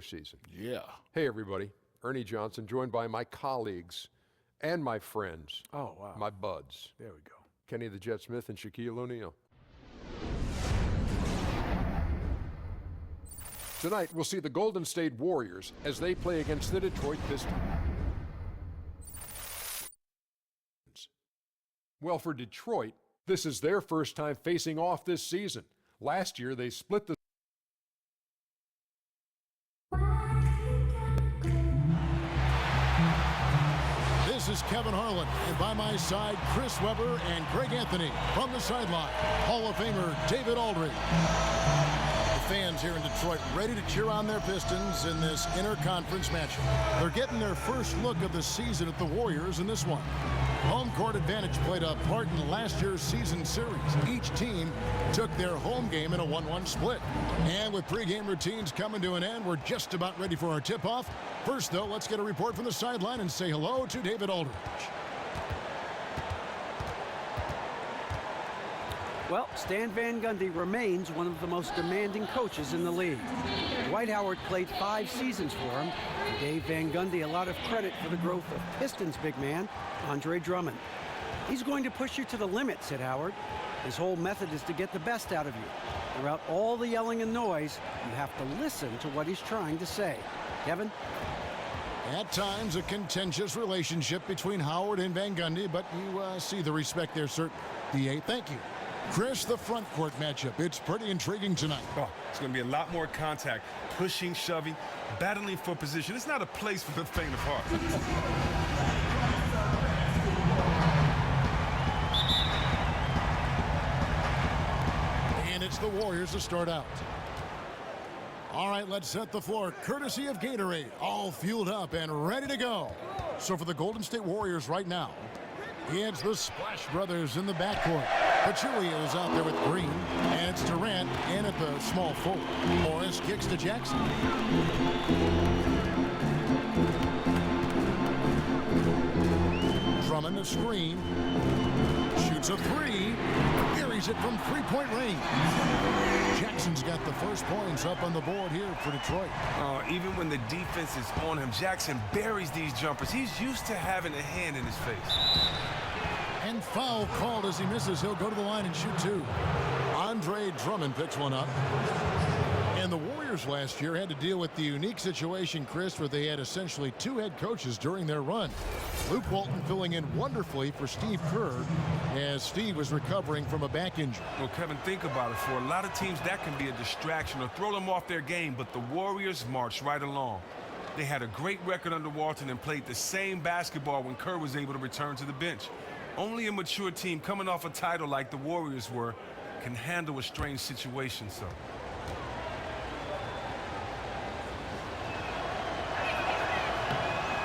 regular season. Yeah. Hey, everybody. Ernie Johnson, joined by my colleagues and my friends. Oh, wow. My buds. There we go. Kenny the Jet Smith and Shaquille O'Neal. Tonight, we'll see the Golden State Warriors as they play against the Detroit Pistons. Well, for Detroit, this is their first time facing off this season. Last year, they split the This is Kevin Harlan, and by my side, Chris Webber and Greg Anthony. From the sideline, Hall of Famer David Aldridge. The fans here in Detroit ready to cheer on their Pistons in this interconference matchup. They're getting their first look of the season at the Warriors in this one. Home court advantage played a part in last year's season series. Each team took their home game in a 1-1 split. And with pregame routines coming to an end, we're just about ready for our tip-off. First, though, let's get a report from the sideline and say hello to David Aldridge. Well, Stan Van Gundy remains one of the most demanding coaches in the league. Dwight Howard played 5 seasons for him, and gave Van Gundy a lot of credit for the growth of Pistons big man, Andre Drummond. He's going to push you to the limit, said Howard. His whole method is to get the best out of you. Throughout all the yelling and noise, you have to listen to what he's trying to say. Kevin? At times, a contentious relationship between Howard and Van Gundy, but you see the respect there, sir. DA, thank you. Chris, the front court matchup. It's pretty intriguing tonight. Oh, it's going to be a lot more contact. Pushing, shoving, battling for position. It's not a place for the faint of heart. And it's the Warriors to start out. All right, let's set the floor. Courtesy of Gatorade. All fueled up and ready to go. So for the Golden State Warriors right now, it's the Splash Brothers in the backcourt. Pachulia is out there with Green, and it's Durant in at the small forward. Morris kicks to Jackson. Drummond a screen. Shoots a 3. Buries it from three-point range. Jackson's got the first points up on the board here for Detroit. Even when the defense is on him, Jackson buries these jumpers. He's used to having a hand in his face. And foul called as he misses. He'll go to the line and shoot 2. Andre Drummond picks one up. And the Warriors last year had to deal with the unique situation, Chris, where they had essentially 2 head coaches during their run. Luke Walton filling in wonderfully for Steve Kerr as Steve was recovering from a back injury. Well, Kevin, think about it. For a lot of teams, that can be a distraction or throw them off their game, but the Warriors marched right along. They had a great record under Walton and played the same basketball when Kerr was able to return to the bench. Only a mature team coming off a title like the Warriors were can handle a strange situation, so.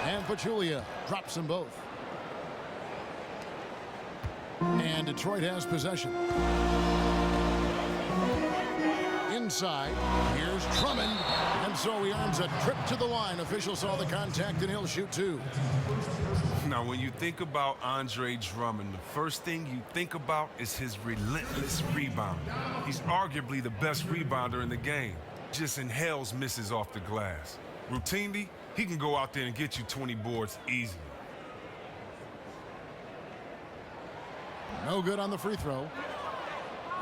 And Pachulia drops them both. And Detroit has possession. Inside, here's Drummond. And so he earns a trip to the line. Official saw the contact and he'll shoot 2. Now, when you think about Andre Drummond, the first thing you think about is his relentless rebound. He's arguably the best rebounder in the game. Just inhales misses off the glass. Routinely, he can go out there and get you 20 boards easily. No good on the free throw.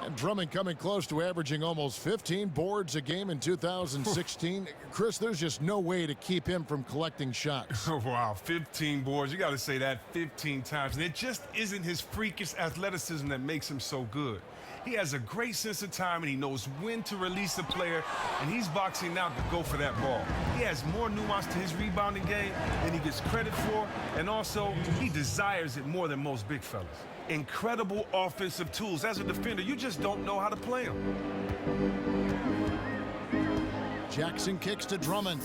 And Drummond coming close to averaging almost 15 boards a game in 2016. Chris, there's just no way to keep him from collecting shots. Oh, wow, 15 boards. You got to say that 15 times. And it just isn't his freakish athleticism that makes him so good. He has a great sense of time, and he knows when to release a player, and he's boxing out to go for that ball. He has more nuance to his rebounding game than he gets credit for, and also he desires it more than most big fellas. Incredible offensive tools. As a defender, you just don't know how to play them. Jackson kicks to Drummond.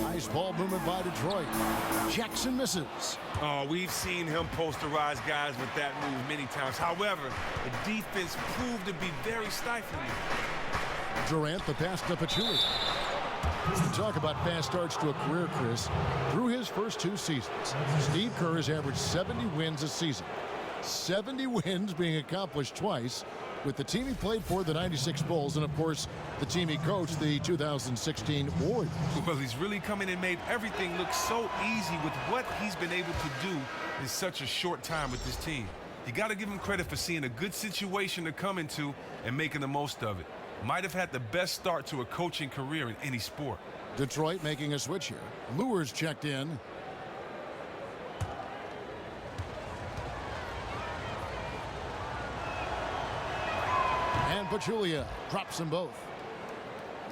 Nice ball movement by Detroit. Jackson misses. Oh, we've seen him posterize guys with that move many times. However, the defense proved to be very stifling. Durant, the pass to Pachulia. Talk about fast starts to a career, Chris. Through his first 2 seasons, Steve Kerr has averaged 70 wins a season. 70 wins being accomplished twice with the team he played for, the '96 Bulls, and of course the team he coached, the 2016 Warriors. Well, he's really come in and made everything look so easy with what he's been able to do in such a short time with this team. You got to give him credit for seeing a good situation to come into and making the most of it. Might have had the best start to a coaching career in any sport. Detroit making a switch here. Lewis checked in. And Pachulia drops them both.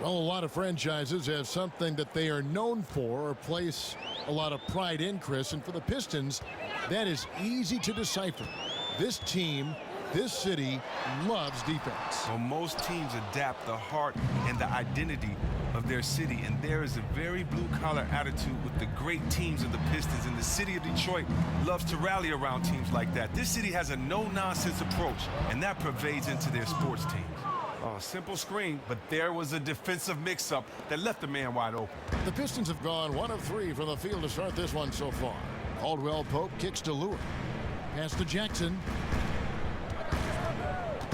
Well, a lot of franchises have something that they are known for or place a lot of pride in, Chris. And for the Pistons, that is easy to decipher. This team, this city, loves defense. Well, most teams adapt the heart and the identity of their city, and there is a very blue-collar attitude with the great teams of the Pistons, and the city of Detroit loves to rally around teams like that. This city has a no-nonsense approach, and that pervades into their sports teams. Oh, simple screen, but there was a defensive mix-up that left the man wide open. The Pistons have gone 1 of 3 from the field to start this one so far. Caldwell Pope kicks to Lewis. Pass to Jackson.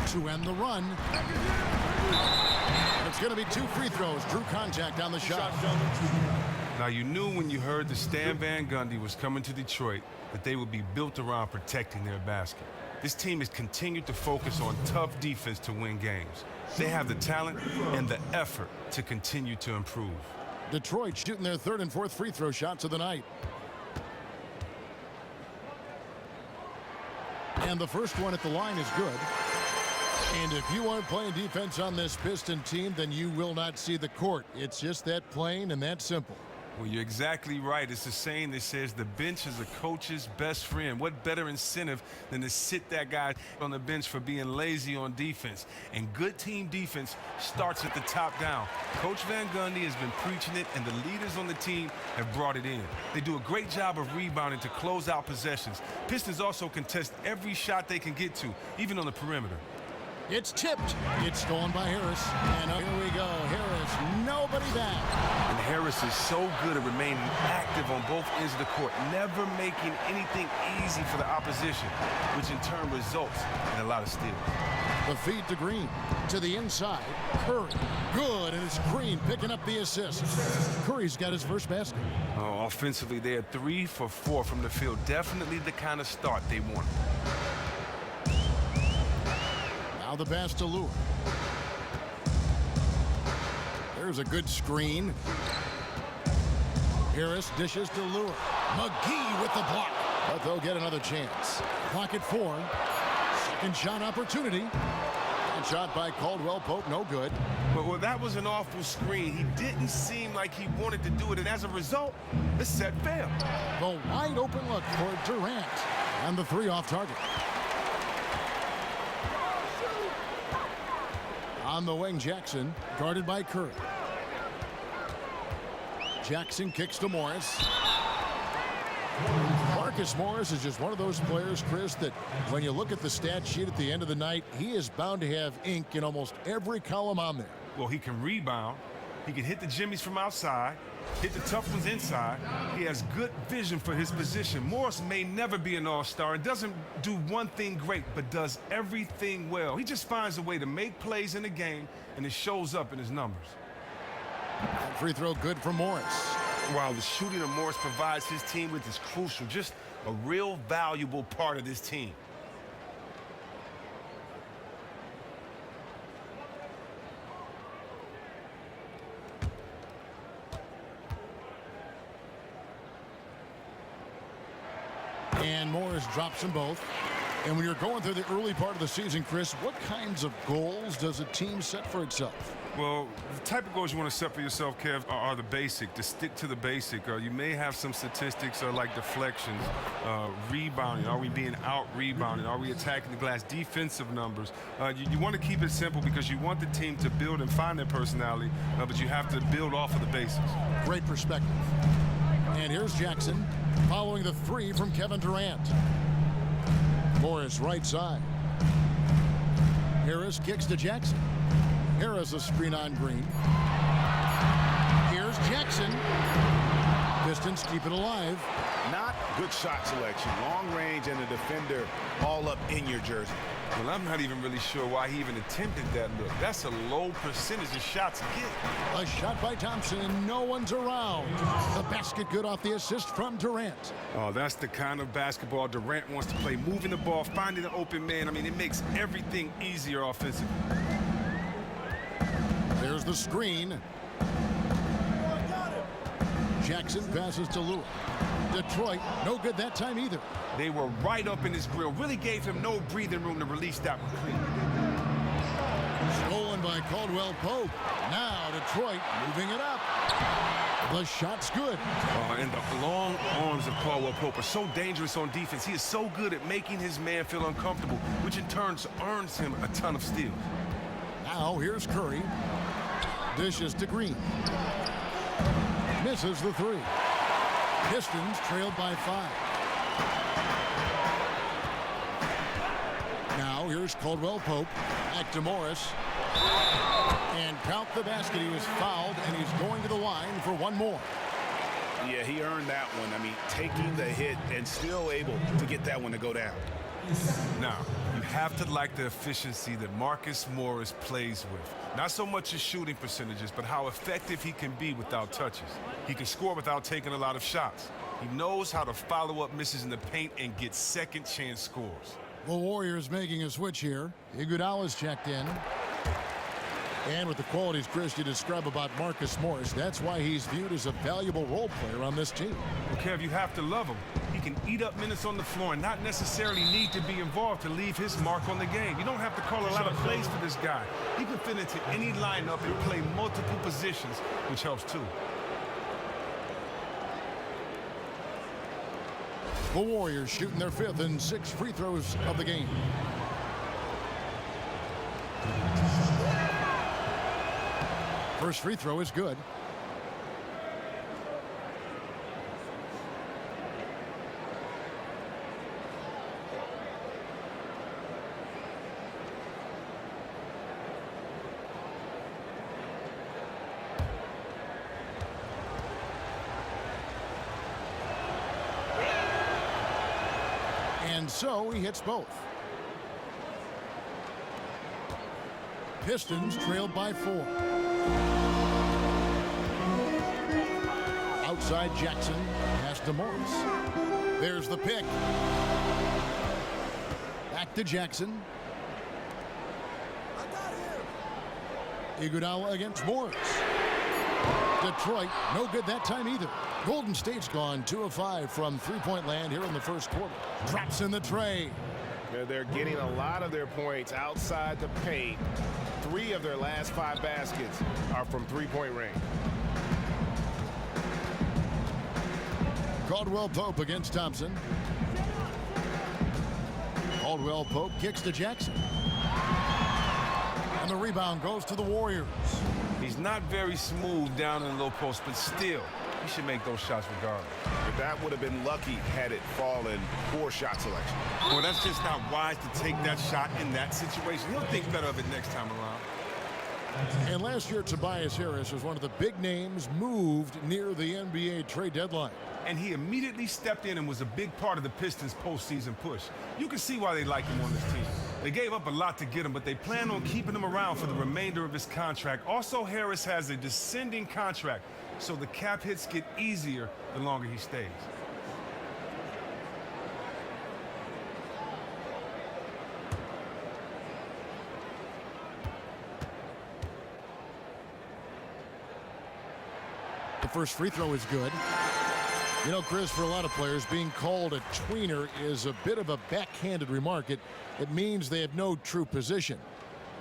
To end the run. It's going to be 2 free throws. Drew contact on the shot. Now, you knew when you heard that Stan Van Gundy was coming to Detroit that they would be built around protecting their basket. This team has continued to focus on tough defense to win games. They have the talent and the effort to continue to improve. Detroit shooting their 3rd and 4th free throw shots of the night. And the first one at the line is good. And if you aren't playing defense on this Piston team, then you will not see the court. It's just that plain and that simple. Well, you're exactly right. It's a saying that says the bench is a coach's best friend. What better incentive than to sit that guy on the bench for being lazy on defense? And good team defense starts at the top down. Coach Van Gundy has been preaching it, and the leaders on the team have brought it in. They do a great job of rebounding to close out possessions. Pistons also contest every shot they can get to, even on the perimeter. It's tipped. It's stolen by Harris. And here we go. Harris, nobody back. And Harris is so good at remaining active on both ends of the court, never making anything easy for the opposition, which in turn results in a lot of steals. The feed to Green. To the inside. Curry. Good. And it's Green picking up the assist. Curry's got his first basket. Oh, offensively, they are 3 for 4 from the field. Definitely the kind of start they want. Now the pass to Lewis. There's a good screen. Harris dishes to Lewis. McGee with the block. But they'll get another chance. Clock at 4. Second shot opportunity. And shot by Caldwell Pope, no good. Well, that was an awful screen. He didn't seem like he wanted to do it, and as a result, the set failed. The wide open look for Durant. And the 3 off target. On the wing, Jackson, guarded by Curry. Jackson kicks to Morris. Marcus Morris is just one of those players, Chris, that when you look at the stat sheet at the end of the night, he is bound to have ink in almost every column on there. Well, he can rebound. He can hit the jimmies from outside, hit the tough ones inside. He has good vision for his position. Morris may never be an all-star and doesn't do one thing great, but does everything well. He just finds a way to make plays in the game, and it shows up in his numbers. That free throw good for Morris. While the shooting of Morris provides his team with is crucial, just a real valuable part of this team. And Morris drops them both. And when you're going through the early part of the season, Chris, what kinds of goals does a team set for itself? Well, the type of goals you want to set for yourself, Kev, are the basic, to stick to the basic. You may have some statistics like deflections, rebounding. Are we being out-rebounded? Are we attacking the glass? Defensive numbers. You want to keep it simple because you want the team to build and find their personality, but you have to build off of the basics. Great perspective. And here's Jackson following the 3 from Kevin Durant. Morris right side. Harris kicks to Jackson. Harris a screen on Green. Here's Jackson. Pistons keep it alive. Not good shot selection. Long range and the defender all up in your jersey. Well, I'm not even really sure why he even attempted that look. That's a low percentage of shots to get. A shot by Thompson. No one's around. The basket good off the assist from Durant. Oh, that's the kind of basketball Durant wants to play. Moving the ball, finding an open man. I mean, it makes everything easier offensively. There's the screen. Jackson passes to Lewis. Detroit, no good that time either. They were right up in his grill. Really gave him no breathing room to release that one clean. Stolen by Caldwell Pope. Now Detroit moving it up. The shot's good. And the long arms of Caldwell Pope are so dangerous on defense. He is so good at making his man feel uncomfortable, which in turn earns him a ton of steals. Now here's Curry. Dishes to Green. Misses the three. Pistons trailed by 5. Now here's Caldwell Pope. Back to Morris. And count the basket. He was fouled, and he's going to the line for one more. Yeah, he earned that one. I mean, taking the hit and still able to get that one to go down. Now, you have to like the efficiency that Marcus Morris plays with. Not so much his shooting percentages, but how effective he can be without touches. He can score without taking a lot of shots. He knows how to follow up misses in the paint and get second chance scores. The Warriors making a switch here. Iguodala's checked in. And with the qualities, Chris, you describe about Marcus Morris, that's why he's viewed as a valuable role player on this team. Well, Kev, you have to love him. He can eat up minutes on the floor and not necessarily need to be involved to leave his mark on the game. You don't have to call a lot of plays for this guy. He can fit into any lineup and play multiple positions, which helps too. The Warriors shooting their 5th and 6th free throws of the game. First free throw is good. And so he hits both. Pistons trailed by 4. Outside Jackson, pass to Morris. There's the pick. Back to Jackson. Iguodala against Morris. Detroit, no good that time either. Golden State's gone 2 of 5 from three-point land here in the first quarter. Drops in the tray. They're getting a lot of their points outside the paint. 3 of their last 5 baskets are from three-point range. Caldwell Pope against Thompson. Caldwell Pope kicks to Jackson. And the rebound goes to the Warriors. He's not very smooth down in the low post, but still, he should make those shots regardless. But that would have been lucky had it fallen. Poor shot selection. Well, that's just not wise to take that shot in that situation. He'll think better of it next time around. And last year, Tobias Harris was one of the big names moved near the NBA trade deadline. And he immediately stepped in and was a big part of the Pistons' postseason push. You can see why they like him on this team. They gave up a lot to get him, but they plan on keeping him around for the remainder of his contract. Also, Harris has a descending contract, so the cap hits get easier the longer he stays. The first free throw is good. You know, Chris, for a lot of players, being called a tweener is a bit of a backhanded remark. It means they have no true position.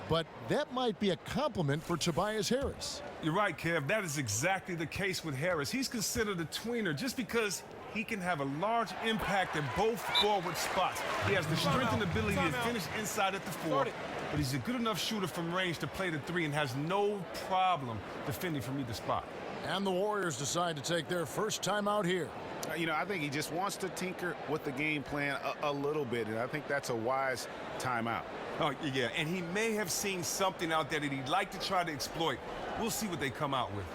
But that might be a compliment for Tobias Harris. You're right, Kev. That is exactly the case with Harris. He's considered a tweener just because he can have a large impact at both forward spots. He has the strength and ability to finish inside at the 4, but he's a good enough shooter from range to play the 3 and has no problem defending from either spot. And the Warriors decide to take their first time out here. You know, I think he just wants to tinker with the game plan a little bit, and I think that's a wise timeout. Oh, yeah, and he may have seen something out there that he'd like to try to exploit. We'll see what they come out with.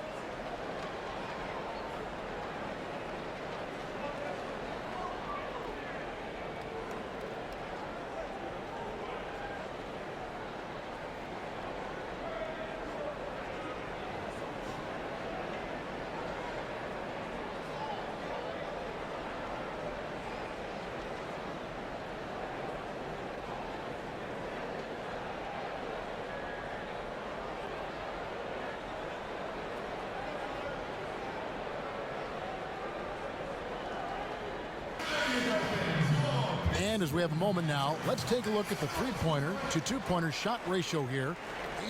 And as we have a moment now, let's take a look at the three-pointer to two-pointer shot ratio here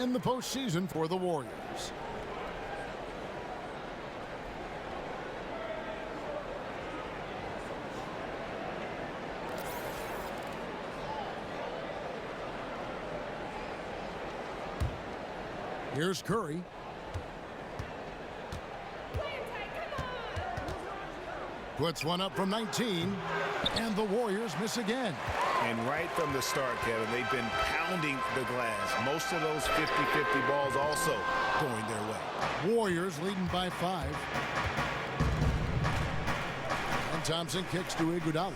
in the postseason for the Warriors. Here's Curry. Puts one up from 19, and the Warriors miss again. And right from the start, Kevin, they've been pounding the glass. Most of those 50-50 balls also going their way. Warriors leading by 5. And Thompson kicks to Iguodala.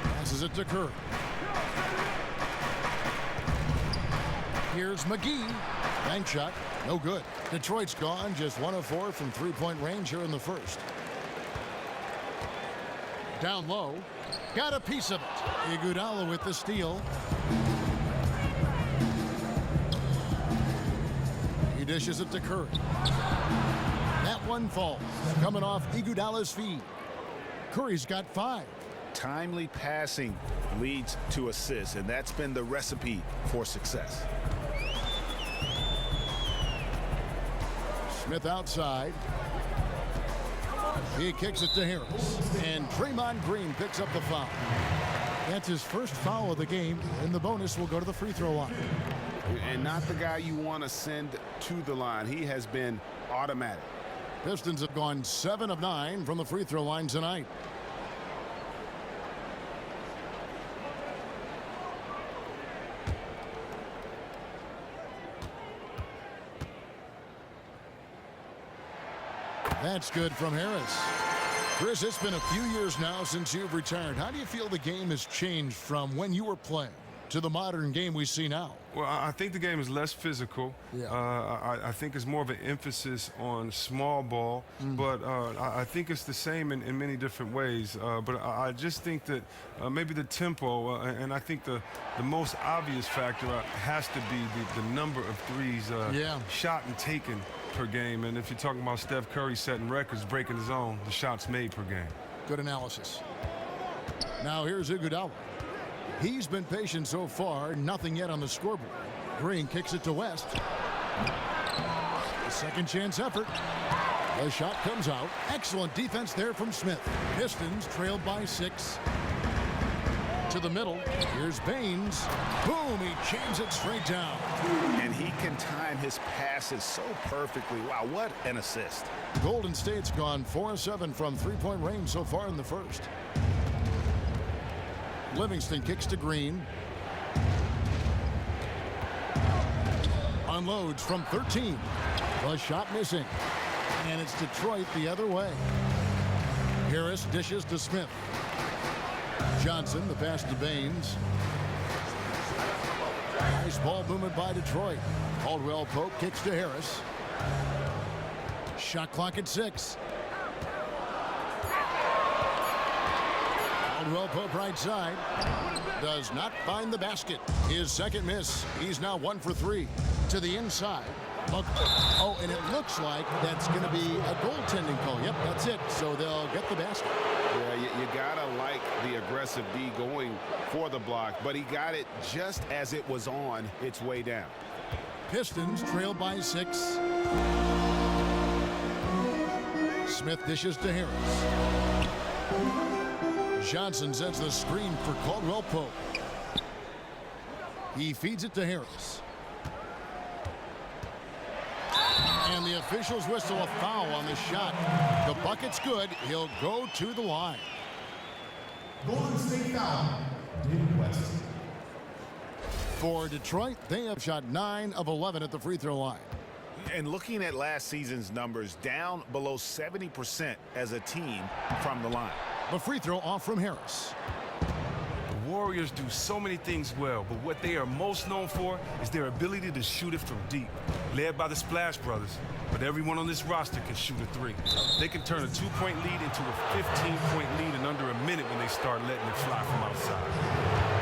Passes it to Curry. Here's McGee. Bank shot, no good. Detroit's gone, just 1 of 4 from three-point range here in the first. Down low, got a piece of it. Iguodala with the steal. He dishes it to Curry. That one falls, coming off Iguodala's feet. Curry's got 5. Timely passing leads to assists, and that's been the recipe for success. Smith outside. He kicks it to Harris. And Draymond Green picks up the foul. That's his first foul of the game, and the bonus will go to the free throw line. And not the guy you want to send to the line. He has been automatic. Pistons have gone 7 of 9 from the free throw line tonight. That's good from Harris. Chris, it's been a few years now since you've retired. How do you feel the game has changed from when you were playing to the modern game we see now? Well, I think the game is less physical. Yeah. I think it's more of an emphasis on small ball, but I think it's the same in many different ways. But I just think that maybe the tempo, and I think the most obvious factor has to be the number of threes shot and taken per game. And if you're talking about Steph Curry setting records, breaking his own, the shots made per game. Good analysis. Now here's Iguodala. He's been patient so far, nothing yet on the scoreboard. Green kicks it to West. A second chance effort. The shot comes out. Excellent defense there from Smith. Pistons trailed by 6. To the middle. Here's Baines. Boom, he jams it straight down. And he can time his passes so perfectly. Wow, what an assist. Golden State's gone 4 of 7 from three-point range so far in the first. Livingston kicks to Green. Unloads from 13. The shot missing. And it's Detroit the other way. Harris dishes to Smith. Johnson, the pass to Baines. Nice ball movement by Detroit. Caldwell Pope kicks to Harris. Shot clock at 6. Caldwell Pope right side. Does not find the basket. His second miss. He's now 1 for 3. To the inside. Oh, and it looks like that's going to be a goaltending call. Yep, that's it. So they'll get the basket. Yeah, you gotta like the aggressive D going for the block, but he got it just as it was on its way down. Pistons trail by 6. Smith dishes to Harris. Johnson sends the screen for Caldwell Pope. He feeds it to Harris. And the officials whistle a foul on the shot. The bucket's good. He'll go to the line. Golden State foul. David West. For Detroit, they have shot 9 of 11 at the free throw line. And looking at last season's numbers, down below 70% as a team from the line. The free throw off from Harris. The Warriors do so many things well, but what they are most known for is their ability to shoot it from deep. Led by the Splash Brothers, but everyone on this roster can shoot a 3. They can turn a 2-point lead into a 15-point lead in under a minute when they start letting it fly from outside.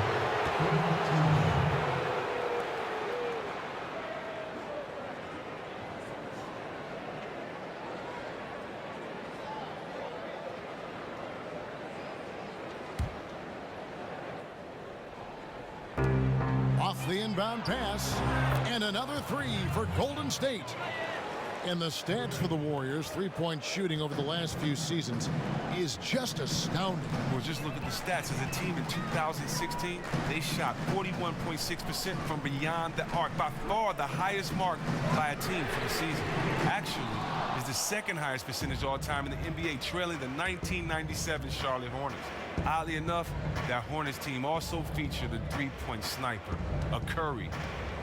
the inbound pass, and another three for Golden State. And the stats for the Warriors, three-point shooting over the last few seasons, is just astounding. Well, just look at the stats. As a team in 2016, they shot 41.6% from beyond the arc, by far the highest mark by a team for the season. Actually, is the second highest percentage all time in the NBA, trailing the 1997 Charlotte Hornets. Oddly enough, that Hornets team also featured a three-point sniper, a Curry.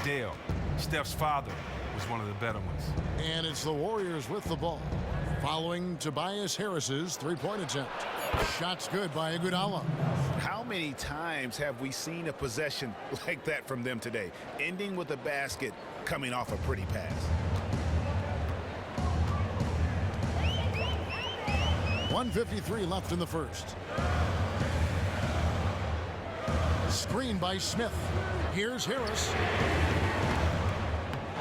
Dale, Steph's father, was one of the better ones. And it's the Warriors with the ball, following Tobias Harris's three-point attempt. Shot's good by Iguodala. How many times have we seen a possession like that from them today, ending with a basket coming off a pretty pass? .153 left in the first. Screen by Smith. Here's Harris.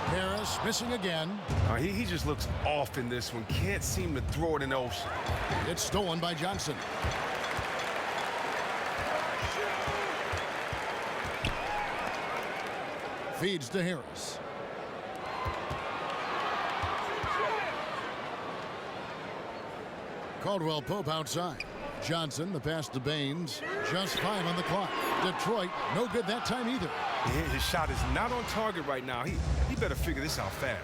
Harris missing again. He just looks off in this one. Can't seem to throw it in the ocean. It's stolen by Johnson. Feeds to Harris. Caldwell Pope outside. Johnson, the pass to Baines. Just 5 on the clock. Detroit, no good that time either. His shot is not on target right now. He better figure this out fast.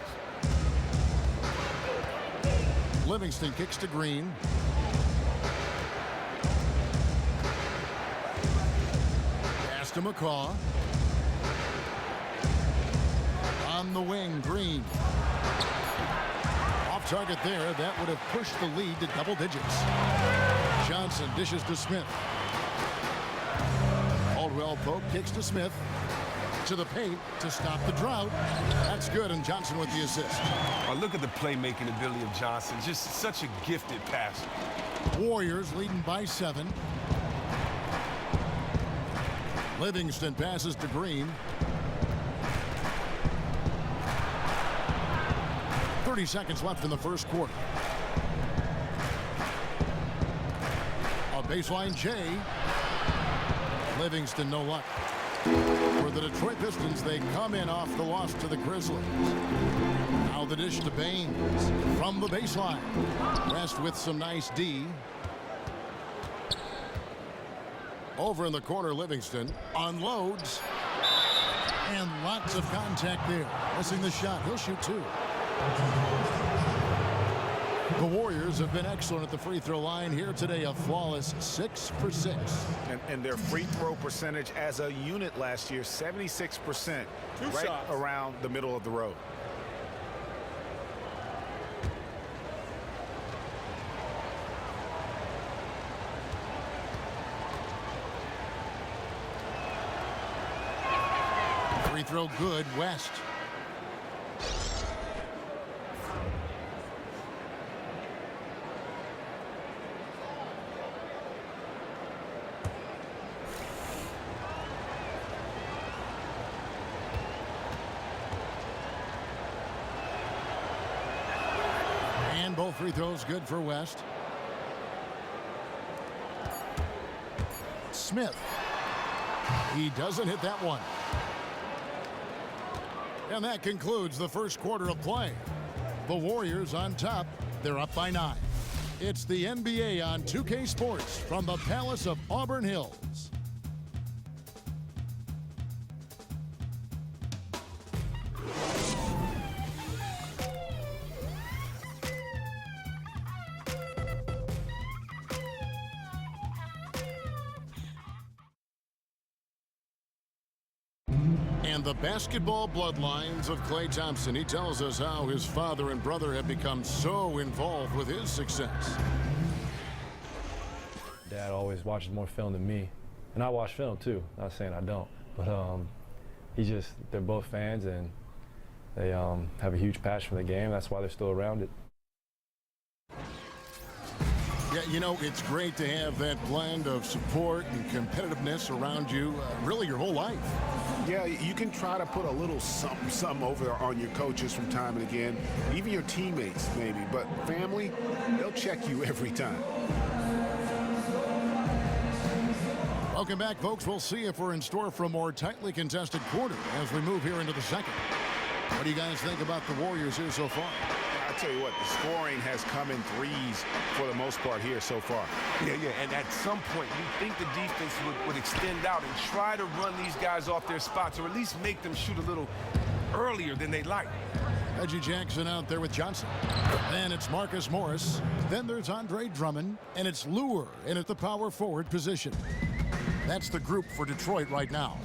Livingston kicks to Green. Pass to McCaw. On the wing, Green. Off target there. That would have pushed the lead to double digits. Johnson dishes to Smith. Caldwell Pope kicks to Smith. To the paint to stop the drought. That's good, and Johnson with the assist. Look at the playmaking ability of Johnson. Just such a gifted passer. Warriors leading by 7. Livingston passes to Green. 30 seconds left in the first quarter. A baseline J. Livingston no luck. For the Detroit Pistons, they come in off the loss to the Grizzlies. Now the dish to Baines from the baseline. West with some nice D. Over in the corner, Livingston unloads. And lots of contact there. Missing the shot. He'll shoot 2. The Warriors have been excellent at the free throw line here today, a flawless 6 for 6. And their free throw percentage as a unit last year, 76%, right around the middle of the road. Free throw good, West. And both free throws good for West. Smith. He doesn't hit that one. And that concludes the first quarter of play. The Warriors on top. They're up by 9. It's the NBA on 2K Sports from the Palace of Auburn Hills. And the basketball bloodlines of Klay Thompson. He tells us how his father and brother have become so involved with his success. Dad always watches more film than me. And I watch film too, not saying I don't. But they're both fans, and they have a huge passion for the game. That's why they're still around it. Yeah, you know, it's great to have that blend of support and competitiveness around you really your whole life. Yeah, you can try to put a little something over on your coaches from time and again, even your teammates maybe, but family, they'll check you every time. Welcome back, folks. We'll see if we're in store for a more tightly contested quarter as we move here into the second. What do you guys think about the Warriors here so far? I tell you what, the scoring has come in threes for the most part here so far. Yeah, and at some point, you think the defense would extend out and try to run these guys off their spots, or at least make them shoot a little earlier than they like. Reggie Jackson out there with Johnson. Then it's Marcus Morris. Then there's Andre Drummond. And it's Lure in at the power forward position. That's the group for Detroit right now.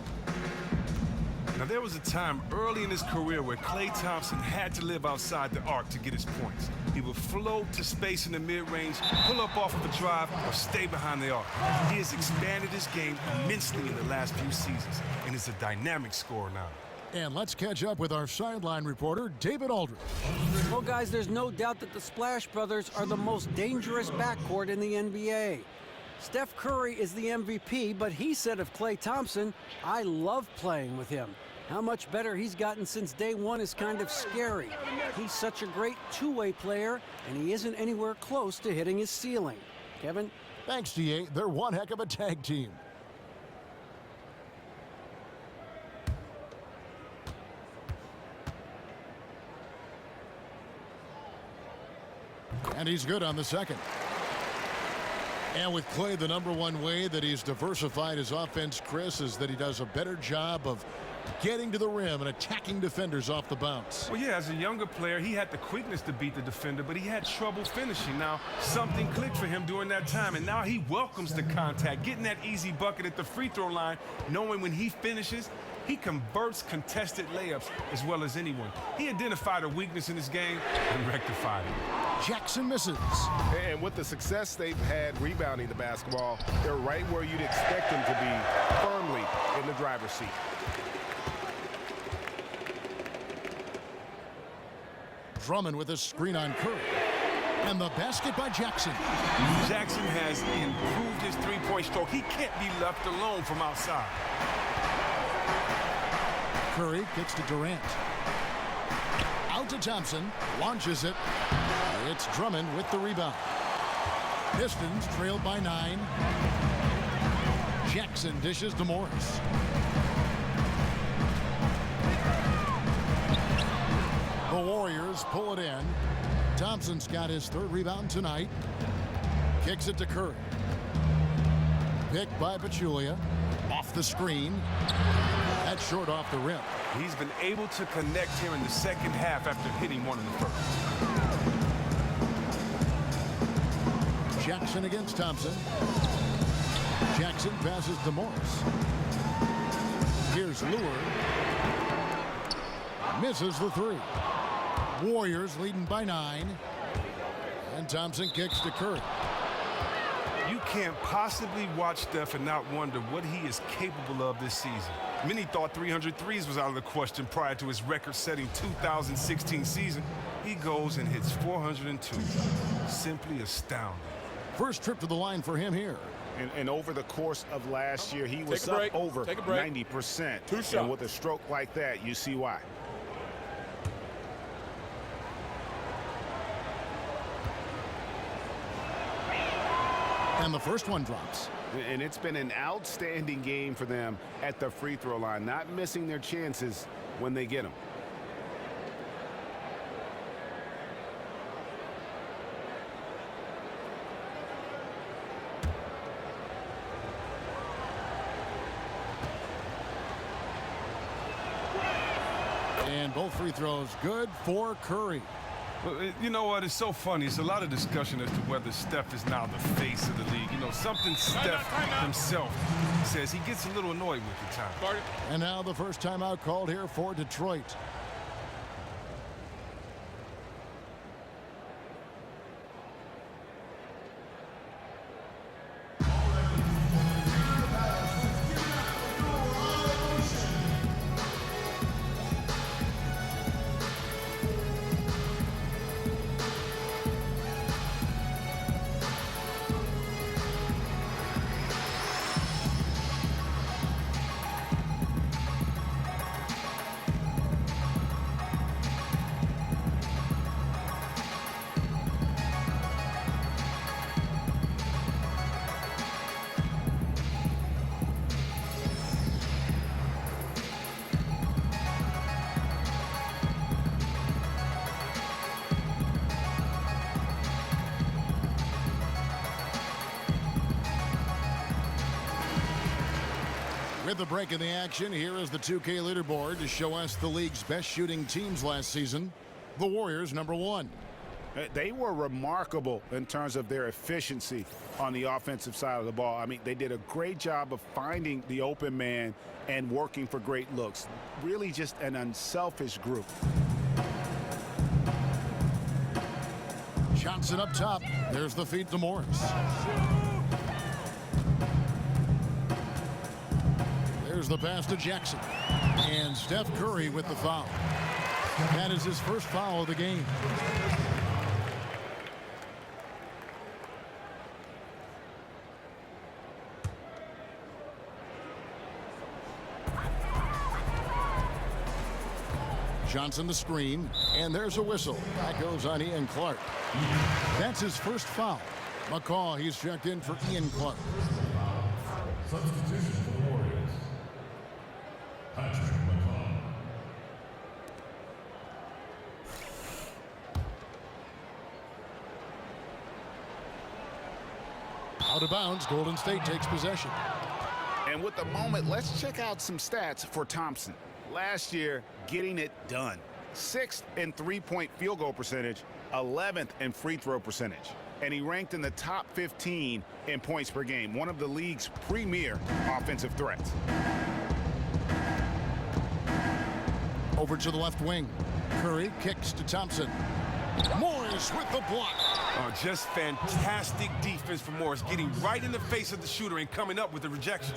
Now, there was a time early in his career where Klay Thompson had to live outside the arc to get his points. He would float to space in the mid-range, pull up off of a drive, or stay behind the arc. He has expanded his game immensely in the last few seasons and is a dynamic scorer now. And let's catch up with our sideline reporter, David Aldridge. Well, guys, there's no doubt that the Splash Brothers are the most dangerous backcourt in the NBA. Steph Curry is the MVP, but he said of Klay Thompson, "I love playing with him. How much better he's gotten since day one is kind of scary. He's such a great two-way player, and he isn't anywhere close to hitting his ceiling." Kevin? Thanks, DA. They're one heck of a tag team. And he's good on the second. And with Klay, the #1 way that he's diversified his offense, Chris, is that he does a better job of getting to the rim and attacking defenders off the bounce. Well, yeah, as a younger player, he had the quickness to beat the defender, but he had trouble finishing. Now, something clicked for him during that time, and now he welcomes the contact, getting that easy bucket at the free throw line, knowing when he finishes, he converts contested layups as well as anyone. He identified a weakness in his game and rectified it. Jackson misses. And with the success they've had rebounding the basketball, they're right where you'd expect them to be, firmly in the driver's seat. Drummond with a screen on Curry. And the basket by Jackson. Jackson has improved his three-point stroke. He can't be left alone from outside. Curry kicks to Durant. Out to Thompson. Launches it. It's Drummond with the rebound. Pistons trailed by 9. Jackson dishes to Morris. The Warriors pull it in. Thompson's got his 3rd rebound tonight. Kicks it to Curry. Picked by Pachulia. Off the screen. That's short off the rim. He's been able to connect here in the second half after hitting one in the first. Jackson against Thompson. Jackson passes to Morris. Here's Lure. Misses the 3. Warriors leading by 9. And Thompson kicks to Curry. You can't possibly watch Steph and not wonder what he is capable of this season. Many thought 300 threes was out of the question prior to his record-setting 2016 season. He goes and hits 402. Simply astounding. First trip to the line for him here. And over the course of last year, he was up over 90%. And with a stroke like that, you see why. And the first one drops. And it's been an outstanding game for them at the free throw line, not missing their chances when they get them. And both free throws good for Curry. Well, you know what? It's so funny. It's a lot of discussion as to whether Steph is now the face of the league. You know, something Steph himself says he gets a little annoyed with the time. And now the first timeout called here for Detroit. With the break in the action, here is the 2K leaderboard to show us the league's best shooting teams last season. The Warriors, number 1. They were remarkable in terms of their efficiency on the offensive side of the ball. I mean, they did a great job of finding the open man and working for great looks. Really just an unselfish group. Johnson up top. There's the feed to Morris. There's the pass to Jackson. And Steph Curry with the foul. That is his first foul of the game. Johnson the screen, and there's a whistle. That goes on Ian Clark. That's his first foul. McCaw, he's checked in for Ian Clark. Substitution for the Warriors. Patrick McCaw. Out of bounds, Golden State takes possession. And with the moment, let's check out some stats for Thompson. Last year, getting it done. 6th in three-point field goal percentage, 11th in free throw percentage. And he ranked in the top 15 in points per game, one of the league's premier offensive threats. Over to the left wing. Curry kicks to Thompson. Morris with the block. Oh, just fantastic defense for Morris, getting right in the face of the shooter and coming up with the rejection.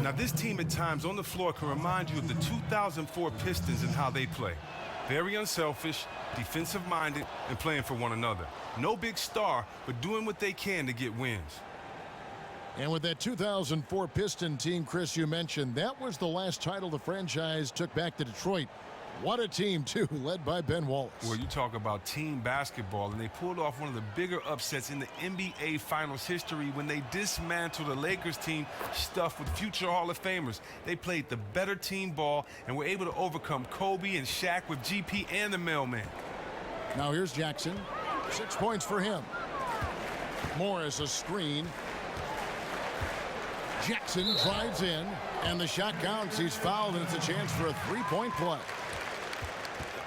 Now, this team at times on the floor can remind you of the 2004 Pistons and how they play. Very unselfish, defensive-minded, and playing for one another. No big star, but doing what they can to get wins. And with that 2004 Piston team, Chris, you mentioned, that was the last title the franchise took back to Detroit. What a team, too, led by Ben Wallace. Well, you talk about team basketball, and they pulled off one of the bigger upsets in the NBA Finals history when they dismantled the Lakers team stuffed with future Hall of Famers. They played the better team ball and were able to overcome Kobe and Shaq with GP and the mailman. Now here's Jackson. 6 points for him. Morris a screen. Jackson drives in, and the shot counts. He's fouled, and it's a chance for a three-point play.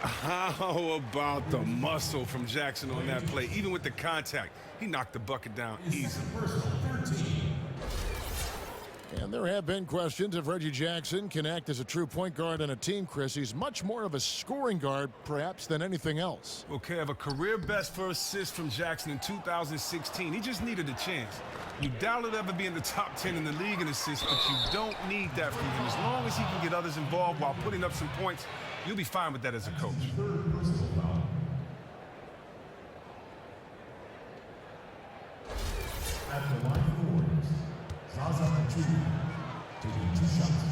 How about the muscle from Jackson on that play? Even with the contact, he knocked the bucket down easy. And there have been questions if Reggie Jackson can act as a true point guard on a team, Chris. He's much more of a scoring guard, perhaps, than anything else. Okay, I have a career best for assists from Jackson in 2016. He just needed a chance. You doubt he'll ever be in the top 10 in the league in assists, but you don't need that from him. As long as he can get others involved while putting up some points, you'll be fine with that as a coach. At the line for the Warriors, Zaza Pachulia taking 2 shots.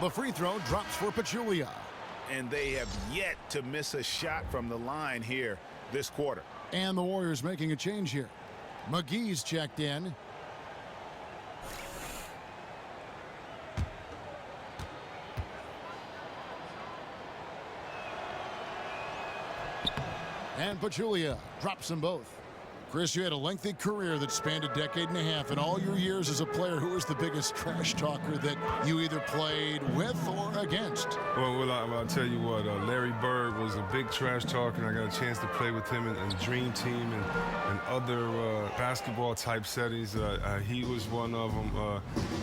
The free throw drops for Pachulia. And they have yet to miss a shot from the line here this quarter. And the Warriors making a change here. McGee's checked in. And Pachulia drops them both. Chris, you had a lengthy career that spanned a decade and a half. In all your years as a player, who was the biggest trash talker that you either played with or against? Well, I'll tell you what, Larry Bird was a big trash talker, and I got a chance to play with him in Dream Team and other basketball-type settings. He was one of them.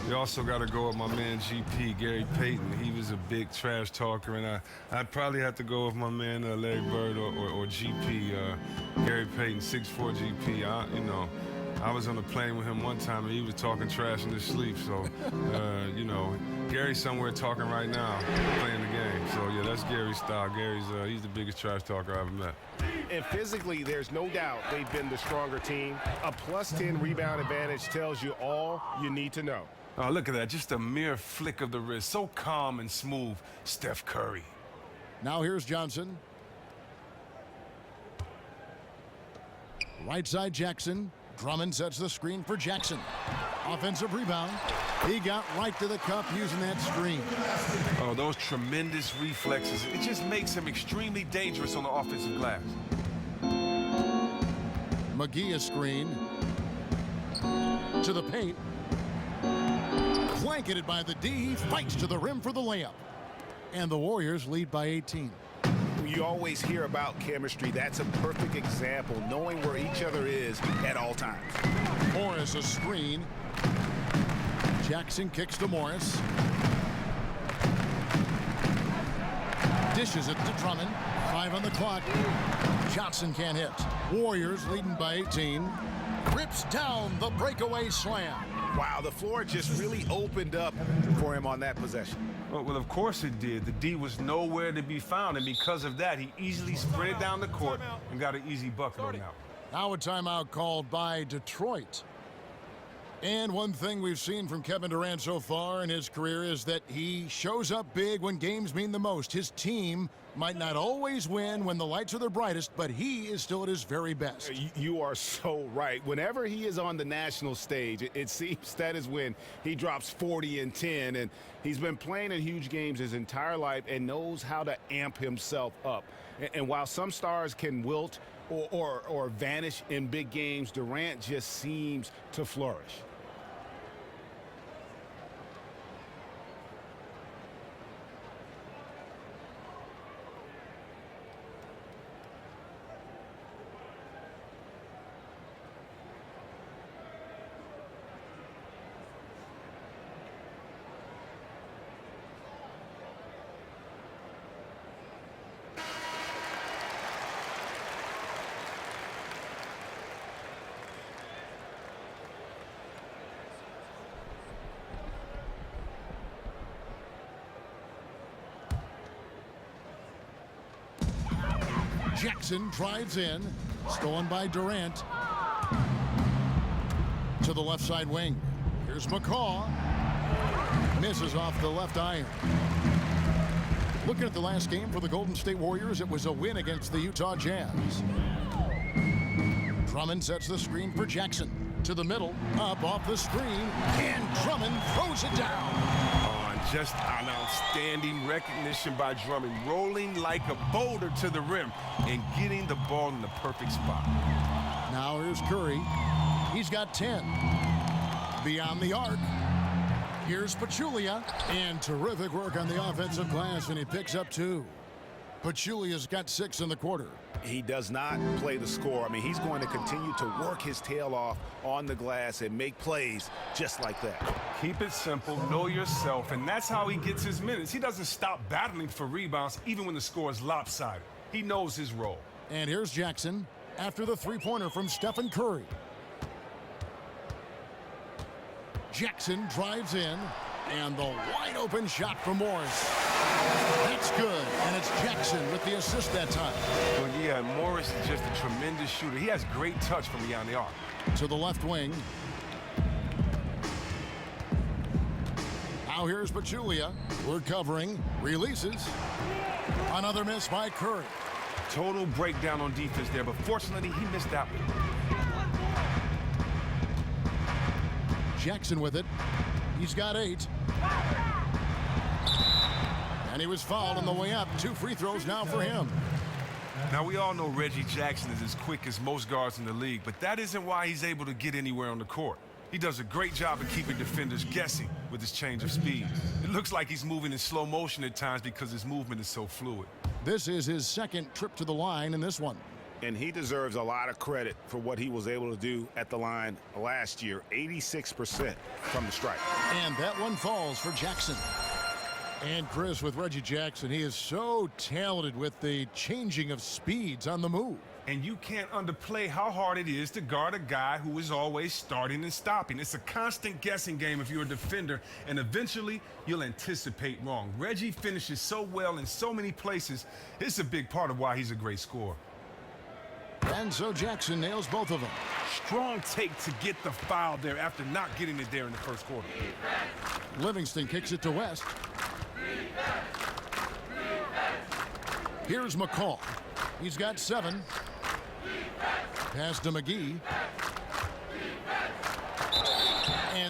We also got to go with my man GP, Gary Payton. He was a big trash talker, and I'd probably have to go with my man Larry Bird or GP, Gary Payton, 6'4" GP. I was on a plane with him one time, and he was talking trash in his sleep. So, Gary's somewhere talking right now, playing the game. So, yeah, that's Gary's style. He's the biggest trash talker I've ever met. And physically, there's no doubt they've been the stronger team. A +10 rebound advantage tells you all you need to know. Oh, look at that. Just a mere flick of the wrist. So calm and smooth. Steph Curry. Now here's Johnson. Right side Jackson. Drummond sets the screen for Jackson. Offensive rebound. He got right to the cup using that screen. Oh, those tremendous reflexes. It just makes him extremely dangerous on the offensive glass. McGee a screen. To the paint. Blanketed by the D. He fights to the rim for the layup. And the Warriors lead by 18. You always hear about chemistry. That's a perfect example, knowing where each other is at all times. Morris a screen. Jackson kicks to Morris. Dishes it to Drummond. 5 on the clock. Johnson can't hit. Warriors leading by 18. Rips down the breakaway slam. Wow, the floor just really opened up for him on that possession. Well, of course it did. The D was nowhere to be found, and because of that, he easily sprinted down the court and got an easy bucket on out. Now a timeout called by Detroit. And one thing we've seen from Kevin Durant so far in his career is that he shows up big when games mean the most. His team might not always win when the lights are their brightest, but he is still at his very best. You are so right. Whenever he is on the national stage, it seems that is when he drops 40 and 10. And he's been playing in huge games his entire life and knows how to amp himself up. And while some stars can wilt or vanish in big games, Durant just seems to flourish. Jackson drives in, stolen by Durant. To the left side wing. Here's McCaw. Misses off the left iron. Looking at the last game for the Golden State Warriors, it was a win against the Utah Jazz. Drummond sets the screen for Jackson. To the middle, up off the screen, and Drummond throws it down. Just an outstanding recognition by Drummond, rolling like a boulder to the rim and getting the ball in the perfect spot. Now here's Curry. He's got 10. Beyond the arc. Here's Pachulia. And terrific work on the offensive glass, and he picks up 2. Pachulia's got 6 in the quarter. He does not play the score. I mean, he's going to continue to work his tail off on the glass and make plays just like that. Keep it simple, know yourself, and that's how he gets his minutes. He doesn't stop battling for rebounds even when the score is lopsided. He knows his role. And here's Jackson after the three-pointer from Stephen Curry. Jackson drives in, and the wide-open shot from Morris. That's good, and it's Jackson with the assist that time. Well, yeah, Morris is just a tremendous shooter. He has great touch from beyond the arc. To the left wing. Now here's Pachulia. We're covering. Releases. Another miss by Curry. Total breakdown on defense there, but fortunately he missed that one. Jackson with it. He's got 8. And he was fouled on the way up. 2 free throws now for him. Now, we all know Reggie Jackson is as quick as most guards in the league, but that isn't why he's able to get anywhere on the court. He does a great job of keeping defenders guessing with his change of speed. It looks like he's moving in slow motion at times because his movement is so fluid. This is his second trip to the line in this one. And he deserves a lot of credit for what he was able to do at the line last year. 86% from the stripe. And that one falls for Jackson. And Chris, with Reggie Jackson, he is so talented with the changing of speeds on the move. And you can't underplay how hard it is to guard a guy who is always starting and stopping. It's a constant guessing game if you're a defender, and eventually you'll anticipate wrong. Reggie finishes so well in so many places. It's a big part of why he's a great scorer. And so Jackson nails both of them. Strong take to get the foul there after not getting it there in the first quarter. Livingston kicks it to West. Here's McCaw. He's got 7. Pass to McGee.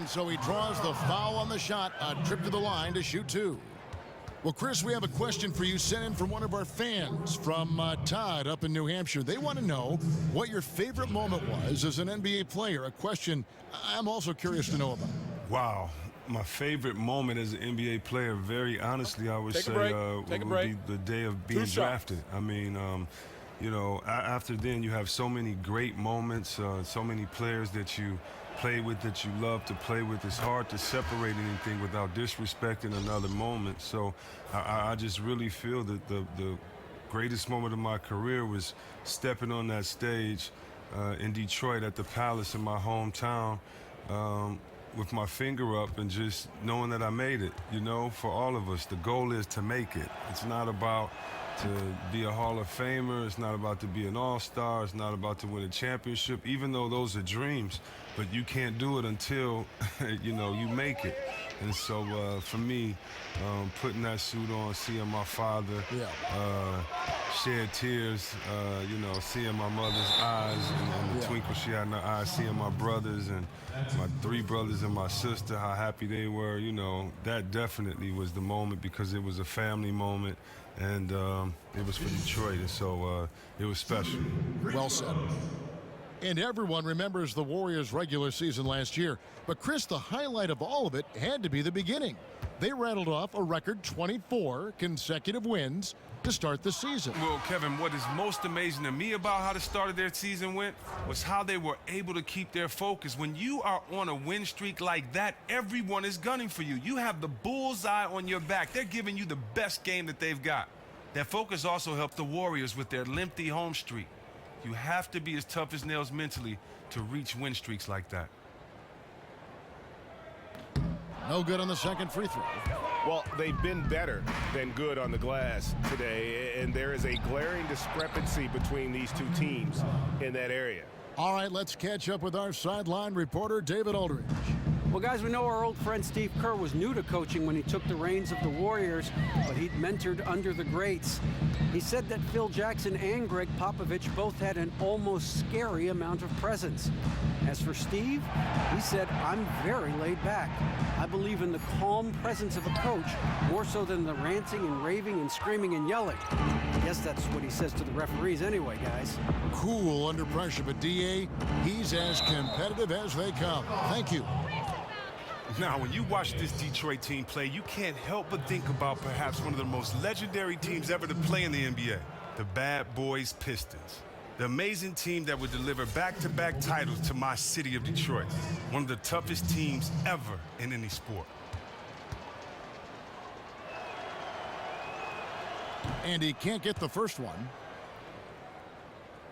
And so he draws the foul on the shot, a trip to the line to shoot 2. Well, Chris, we have a question for you sent in from one of our fans, from Todd up in New Hampshire. They want to know what your favorite moment was as an NBA player, a question I'm also curious to know about. Wow. My favorite moment as an NBA player, very honestly, I would say would be the day of being drafted. I mean, you know, after then you have so many great moments, so many players that you play with, that you love to play with. It's hard to separate anything without disrespecting another moment. So I just really feel that the greatest moment of my career was stepping on that stage in Detroit at the Palace in my hometown with my finger up and just knowing that I made it. You know, for all of us, the goal is to make it. It's not about to be a Hall of Famer. It's not about to be an all-star. It's not about to win a championship, even though those are dreams. But you can't do it until, you know, you make it. And so for me, putting that suit on, seeing my father shed tears, you know, seeing my mother's eyes and the twinkle she had in her eyes, seeing my brothers and my 3 brothers and my sister, how happy they were, you know, that definitely was the moment, because it was a family moment. And it was for Detroit, and so it was special. Well said. And everyone remembers the Warriors' regular season last year. But, Chris, the highlight of all of it had to be the beginning. They rattled off a record 24 consecutive wins to start the season. Well, Kevin, what is most amazing to me about how the start of their season went was how they were able to keep their focus. When you are on a win streak like that, everyone is gunning for you. You have the bullseye on your back. They're giving you the best game that they've got. That focus also helped the Warriors with their lengthy home streak. You have to be as tough as nails mentally to reach win streaks like that. No good on the second free throw. Well, they've been better than good on the glass today, and there is a glaring discrepancy between these two teams in that area. All right, let's catch up with our sideline reporter, David Aldridge. Well, guys, we know our old friend Steve Kerr was new to coaching when he took the reins of the Warriors, but he'd mentored under the greats. He said that Phil Jackson and Greg Popovich both had an almost scary amount of presence. As for Steve, he said, "I'm very laid back. I believe in the calm presence of a coach more so than the ranting and raving and screaming and yelling." I guess that's what he says to the referees anyway, guys. Cool under pressure, but D.A., he's as competitive as they come. Thank you. Now, when you watch this Detroit team play, you can't help but think about perhaps one of the most legendary teams ever to play in the NBA, the Bad Boys Pistons. The amazing team that would deliver back-to-back titles to my city of Detroit. One of the toughest teams ever in any sport. And he can't get the first one.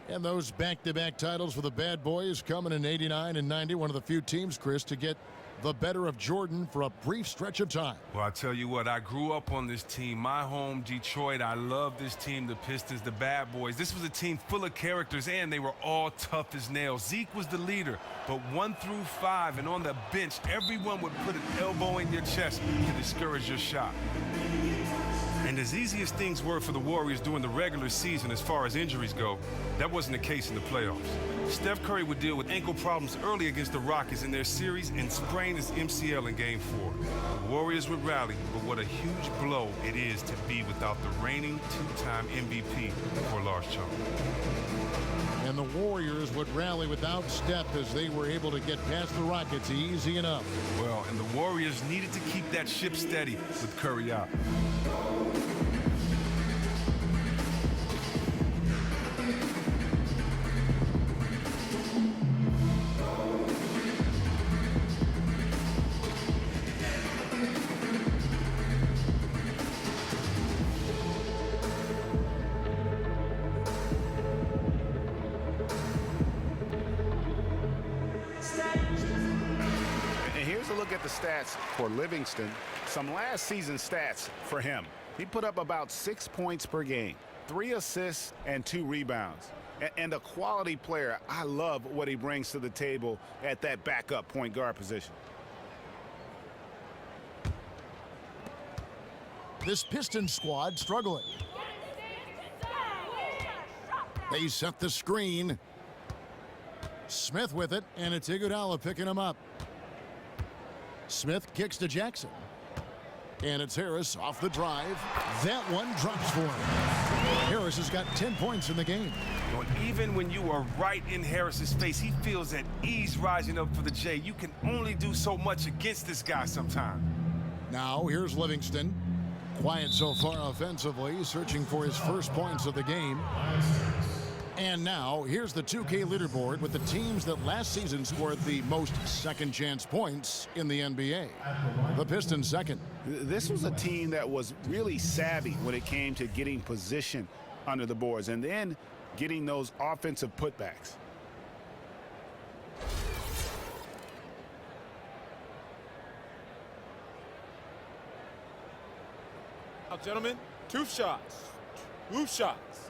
And those back-to-back titles for the Bad Boys coming in 89 and 90. One of the few teams, Chris, to get the better of Jordan for a brief stretch of time. Well, I tell you what, I grew up on this team. My home, Detroit. I love this team, the Pistons, the Bad Boys. This was a team full of characters, and they were all tough as nails. Zeke was the leader, but 1 through 5, and on the bench, everyone would put an elbow in your chest to discourage your shot. And as easy as things were for the Warriors during the regular season as far as injuries go, that wasn't the case in the playoffs. Steph Curry would deal with ankle problems early against the Rockets in their series and sprain his MCL in Game 4. The Warriors would rally, but what a huge blow it is to be without the reigning 2-time MVP for a large chunk. And the Warriors would rally without Steph as they were able to get past the Rockets easy enough. Well, and the Warriors needed to keep that ship steady with Curry out. At the stats for Livingston, some last season stats for him. He put up about 6 points per game, 3 assists and 2 rebounds. And a quality player. I love what he brings to the table at that backup point guard position. This Pistons squad struggling. They set the screen. Smith with it, and it's Iguodala picking him up. Smith kicks to Jackson. And it's Harris off the drive. That one drops for him. Harris has got 10 points in the game. Well, even when you are right in Harris's face, he feels at ease rising up for the J. You can only do so much against this guy sometimes. Now here's Livingston. Quiet so far offensively, searching for his first points of the game. And now here's the 2K leaderboard with the teams that last season scored the most second chance points in the NBA. The Pistons second. This was a team that was really savvy when it came to getting position under the boards and then getting those offensive putbacks. Now, gentlemen, 2 shots. 2 shots.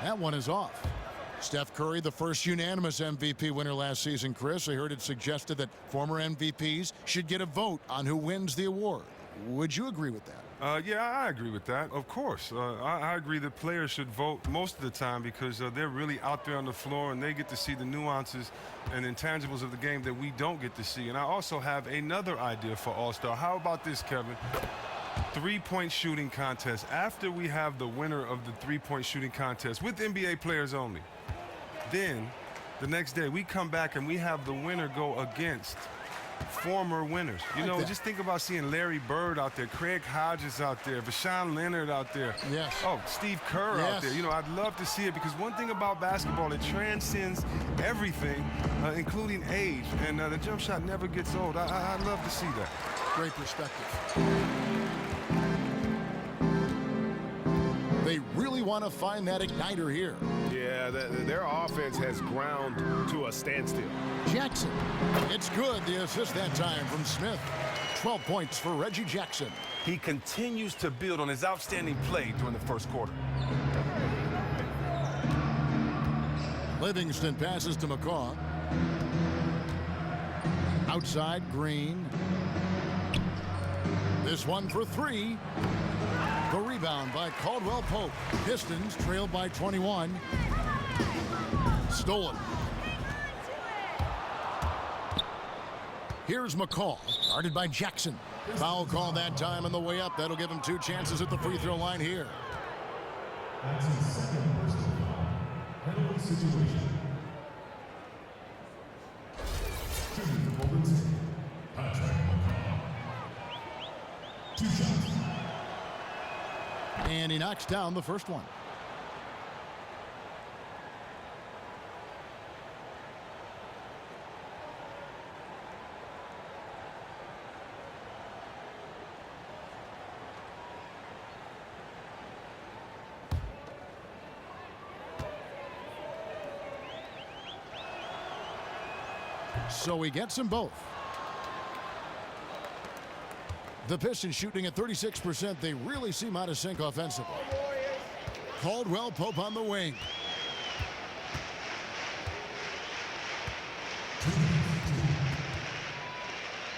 That one is off. Steph Curry, the first unanimous MVP winner last season, Chris. I heard it suggested that former MVPs should get a vote on who wins the award. Would you agree with that? Yeah, I agree with that, of course. I agree that players should vote most of the time because they're really out there on the floor and they get to see the nuances and intangibles of the game that we don't get to see. And I also have another idea for All-Star. How about this, Kevin? 3-point shooting contest. After we have the winner of the 3-point shooting contest with NBA players only, then the next day we come back and we have the winner go against former winners. You know, just think about seeing Larry Bird out there, Craig Hodges out there, Vashawn Leonard out there. Yes. Oh, Steve Kerr out there. You know, I'd love to see it because one thing about basketball, it transcends everything, including age. And the jump shot never gets old. I'd love to see that. Great perspective. They really want to find that igniter here. Yeah, their offense has ground to a standstill. Jackson. It's good. The assist that time from Smith. 12 points for Reggie Jackson. He continues to build on his outstanding play during the first quarter. Livingston passes to McCaw. Outside, Green. This one for 3. The rebound by Caldwell Pope. Pistons trailed by 21. Stolen. Here's McCall, guarded by Jackson. Foul call that time on the way up. That'll give him 2 chances at the free throw line here. That's his second personal foul. Penalty situation. Shooting for Golden State. Patrick McCaw. 2 shots. And he knocks down the first one. So he gets them both. The Pistons shooting at 36%. They really seem out of sync offensively. Caldwell Pope on the wing.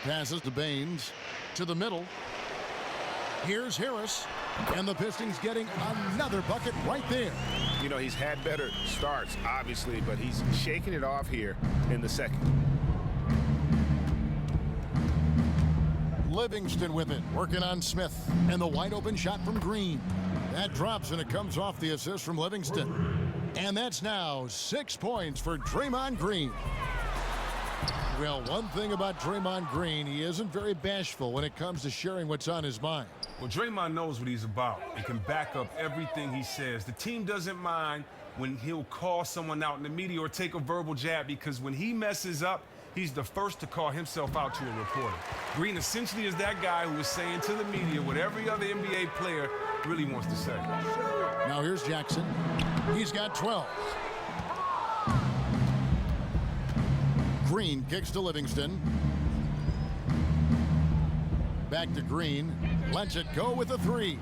Passes to Baines. To the middle. Here's Harris. And the Pistons getting another bucket right there. You know, he's had better starts, obviously, but he's shaking it off here in the second. Livingston with it, working on Smith, and the wide open shot from Green. That drops and it comes off the assist from Livingston. And that's now 6 points for Draymond Green. Well, one thing about Draymond Green, he isn't very bashful when it comes to sharing what's on his mind. Well, Draymond knows what he's about. He can back up everything he says. The team doesn't mind when he'll call someone out in the media or take a verbal jab because when he messes up, he's the first to call himself out to a reporter. Green essentially is that guy who is saying to the media what every other NBA player really wants to say. Now here's Jackson. He's got 12. Green kicks to Livingston. Back to Green. Lets it go with a 3.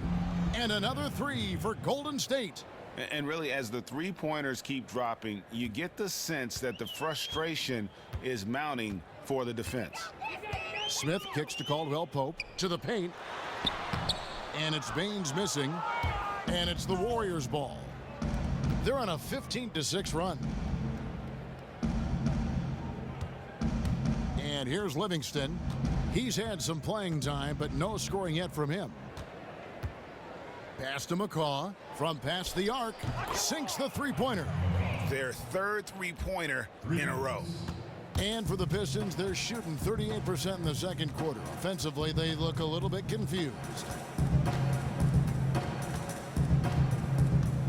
And another 3 for Golden State. And really, as the three-pointers keep dropping, you get the sense that the frustration is mounting for the defense. Smith kicks to Caldwell Pope. To the paint. And it's Baines missing. And it's the Warriors' ball. They're on a 15-6 run. And here's Livingston. He's had some playing time, but no scoring yet from him. Pass to McCaw. From past the arc. Sinks the three-pointer. Their third three-pointer in a row. And for the Pistons, they're shooting 38% in the second quarter. Offensively, they look a little bit confused.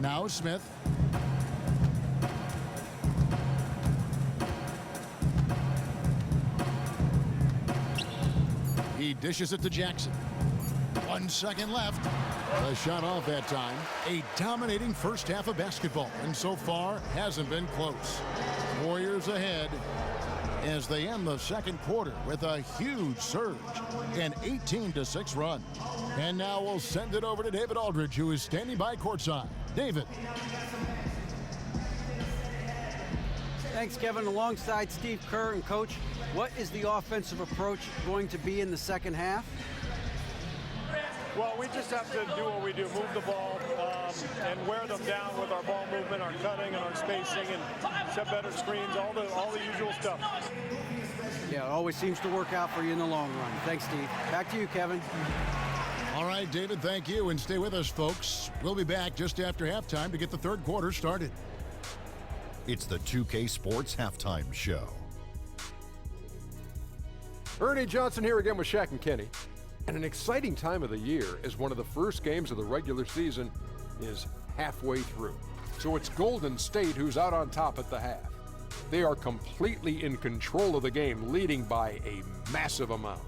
Now Smith. He dishes it to Jackson. 1 second left. A shot off that time. A dominating first half of basketball, and so far hasn't been close. Warriors ahead as they end the second quarter with a huge surge, an 18-6 run. And now we'll send it over to David Aldridge, who is standing by courtside. David. Thanks, Kevin. Alongside Steve Kerr and Coach, what is the offensive approach going to be in the second half? Well, we just have to do what we do, move the ball and wear them down with our ball movement, our cutting, and our spacing, and set better screens, all the usual stuff. Yeah, it always seems to work out for you in the long run. Thanks, Steve. Back to you, Kevin. All right, David, thank you, and stay with us, folks. We'll be back just after halftime to get the third quarter started. It's the 2K Sports Halftime Show. Ernie Johnson here again with Shaq and Kenny. And an exciting time of the year as one of the first games of the regular season is halfway through. So it's Golden State who's out on top at the half. They are completely in control of the game, leading by a massive amount.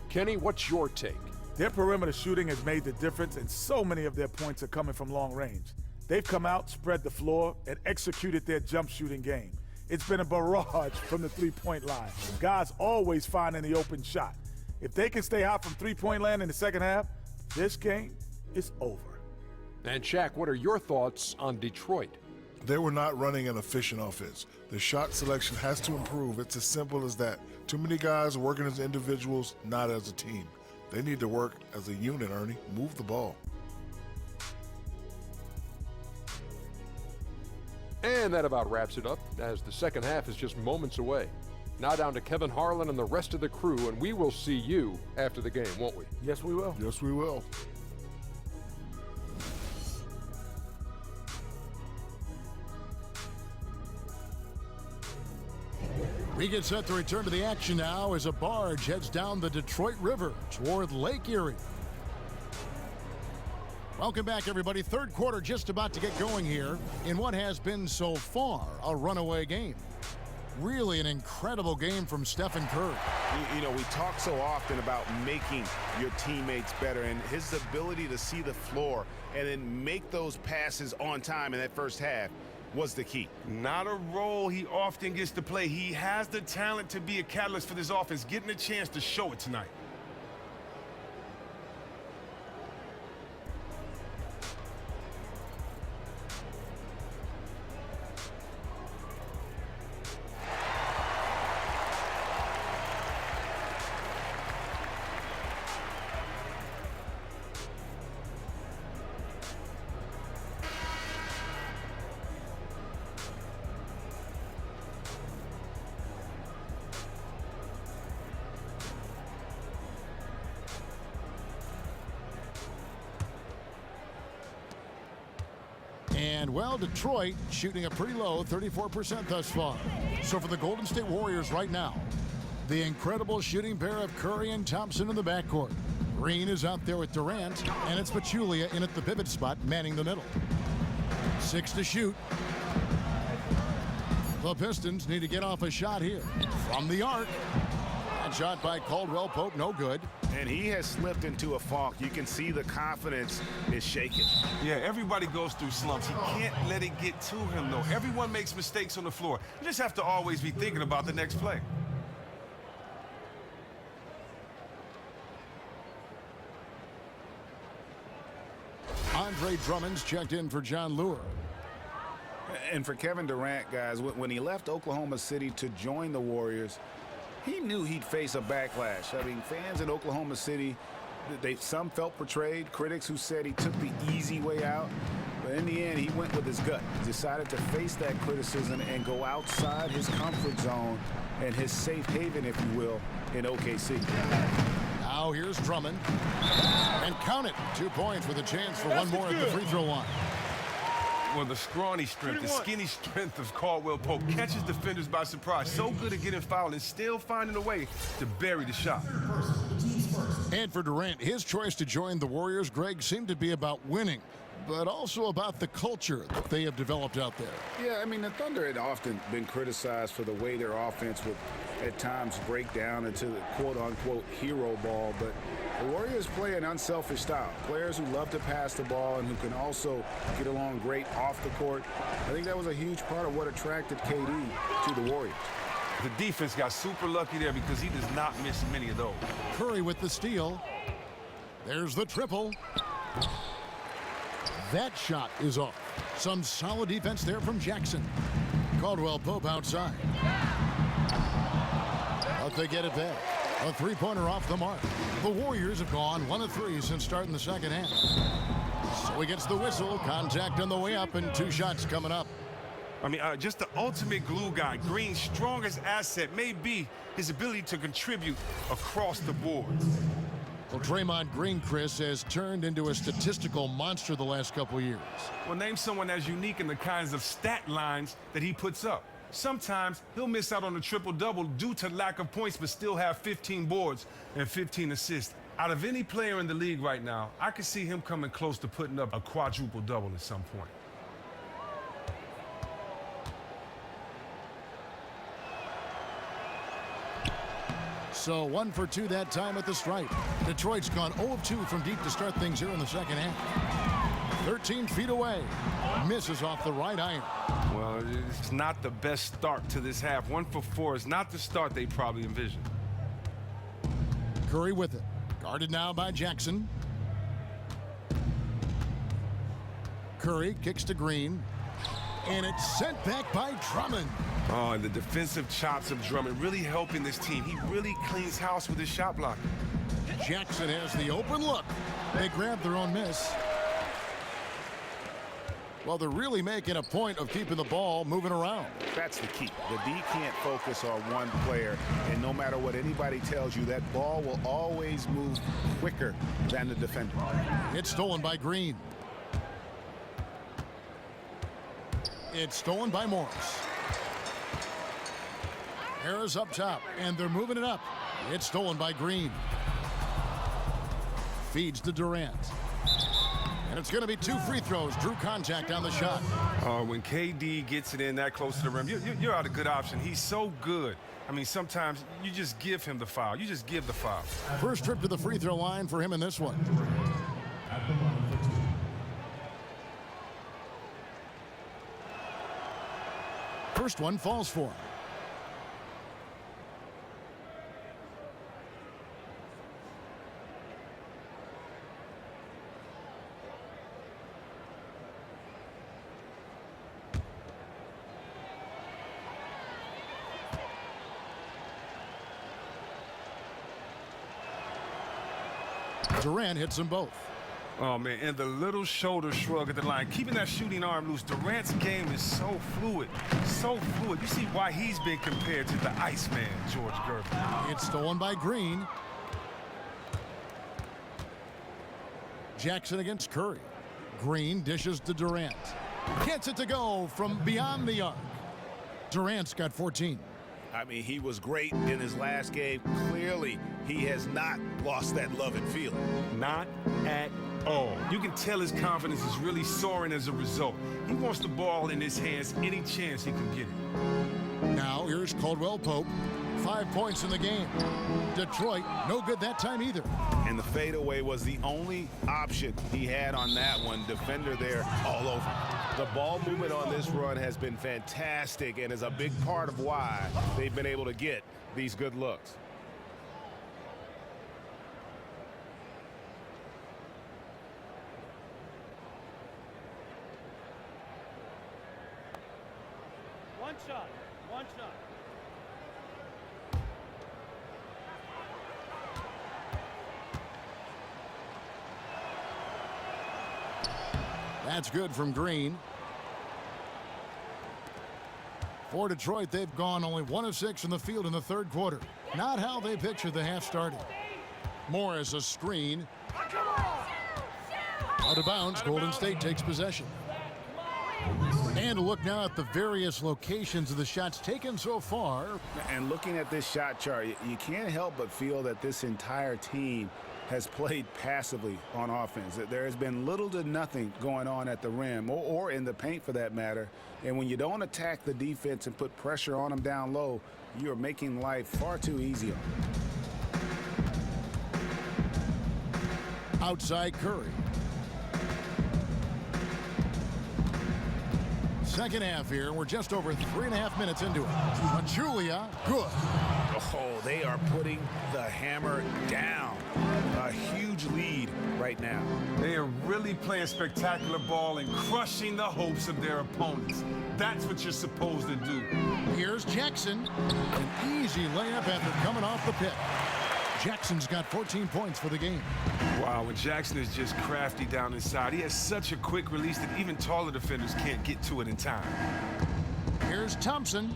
Kenny, what's your take? Their perimeter shooting has made the difference, and so many of their points are coming from long range. They've come out, spread the floor, and executed their jump shooting game. It's been a barrage from the three-point line. Guys always finding the open shot. If they can stay hot from three-point land in the second half, this game is over. And Shaq, what are your thoughts on Detroit? They were not running an efficient offense. The shot selection has to improve. It's as simple as that. Too many guys working as individuals, not as a team. They need to work as a unit, Ernie. Move the ball. And that about wraps it up, as the second half is just moments away. Now down to Kevin Harlan and the rest of the crew, and we will see you after the game, won't we? Yes, we will. Yes, we will. We get set to return to the action now as a barge heads down the Detroit River toward Lake Erie. Welcome back, everybody. Third quarter just about to get going here in what has been so far a runaway game. Really an incredible game from Stephen Curry. You know, we talk so often about making your teammates better, and his ability to see the floor and then make those passes on time in that first half was the key. Not a role he often gets to play. He has the talent to be a catalyst for this offense, getting a chance to show it tonight. And, well, Detroit shooting a pretty low 34% thus far. So for the Golden State Warriors right now, the incredible shooting pair of Curry and Thompson in the backcourt. Green is out there with Durant, and it's Pachulia in at the pivot spot, manning the middle. 6 to shoot. The Pistons need to get off a shot here. From the arc. That shot by Caldwell Pope, no good. And he has slipped into a funk. You can see the confidence is shaken. Yeah, everybody goes through slumps. He can't let it get to him, though. Everyone makes mistakes on the floor. You just have to always be thinking about the next play. Andre Drummond's checked in for John Lure. And for Kevin Durant, guys, when he left Oklahoma City to join the Warriors, he knew he'd face a backlash. I mean, fans in Oklahoma City Some felt betrayed, critics who said he took the easy way out. But in the end, he went with his gut. He decided to face that criticism and go outside his comfort zone and his safe haven, if you will, in OKC. Now here's Drummond. And count it. 2 points with a chance for one more at the free throw line. Well, the scrawny strength, the skinny strength of Caldwell Pope catches defenders by surprise. So good at getting fouled and still finding a way to bury the shot. And for Durant, his choice to join the Warriors, Greg, seemed to be about winning, but also about the culture that they have developed out there. Yeah, I mean, the Thunder had often been criticized for the way their offense would at times break down into the quote-unquote hero ball, but the Warriors play an unselfish style. Players who love to pass the ball and who can also get along great off the court. I think that was a huge part of what attracted KD to the Warriors. The defense got super lucky there because he does not miss many of those. Curry with the steal. There's the triple. That shot is off. Some solid defense there from Jackson. Caldwell Pope outside. But they get it back. A three-pointer off the mark. The Warriors have gone 1 of 3 since starting the second half. So he gets the whistle. Contact on the way up and 2 shots coming up. I mean, just the ultimate glue guy. Green's strongest asset may be his ability to contribute across the board. Well, Draymond Green, Chris, has turned into a statistical monster the last couple years. Well, name someone as unique in the kinds of stat lines that he puts up. Sometimes he'll miss out on a triple-double due to lack of points, but still have 15 boards and 15 assists. Out of any player in the league right now, I could see him coming close to putting up a quadruple-double at some point. So 1 for 2 that time at the stripe. Detroit's gone 0 of 2 from deep to start things here in the second half. 13 feet away. Misses off the right iron. Well, it's not the best start to this half. 1 for 4 is not the start they probably envisioned. Curry with it. Guarded now by Jackson. Curry kicks to Green. And it's sent back by Drummond. Oh, and the defensive chops of Drummond really helping this team. He really cleans house with his shot blocker. Jackson has the open look. They grab their own miss. Well, they're really making a point of keeping the ball moving around. That's the key. The D can't focus on one player, and no matter what anybody tells you, that ball will always move quicker than the defender. It's stolen by Green. It's stolen by Morris. Harris up top, and they're moving it up. It's stolen by Green. Feeds to Durant. And it's going to be 2 free throws. Drew contact on the shot. When KD gets it in that close to the rim, you're out a good option. He's so good. I mean, sometimes you just give him the foul. You just give the foul. First trip to the free throw line for him in this one. At the line for 2. First one falls for him. Durant hits them both. Oh, man, and the little shoulder shrug at the line. Keeping that shooting arm loose. Durant's game is so fluid. So fluid. You see why he's been compared to the Iceman, George Gervin. It's stolen by Green. Jackson against Curry. Green dishes to Durant. Gets it to go from beyond the arc. Durant's got 14. I mean, he was great in his last game. Clearly, he has not lost that love and feeling. Not at all. You can tell his confidence is really soaring as a result. He wants the ball in his hands any chance he can get it. Now here's Caldwell Pope. 5 points in the game. Detroit, no good that time either. And the fadeaway was the only option he had on that one. Defender there all over. The ball movement on this run has been fantastic and is a big part of why they've been able to get these good looks. One shot. That's good from Green. For Detroit, they've gone only 1 of 6 in the field in the third quarter. Not how they pictured the half started. Morris, a screen. Out of bounds, Golden State takes possession. And a look now at the various locations of the shots taken so far. And looking at this shot chart, you can't help but feel that this entire team has played passively on offense. There has been little to nothing going on at the rim or in the paint for that matter. And when you don't attack the defense and put pressure on them down low, you are making life far too easy on them. Outside Curry. Second half here. We're just over 3.5 minutes into it. Julia, good. Oh, they are putting the hammer down. A huge lead right now. They are really playing spectacular ball and crushing the hopes of their opponents. That's what you're supposed to do. Here's Jackson. An easy layup after coming off the pick. Jackson's got 14 points for the game. Wow, and Jackson is just crafty down inside. He has such a quick release that even taller defenders can't get to it in time. Here's Thompson.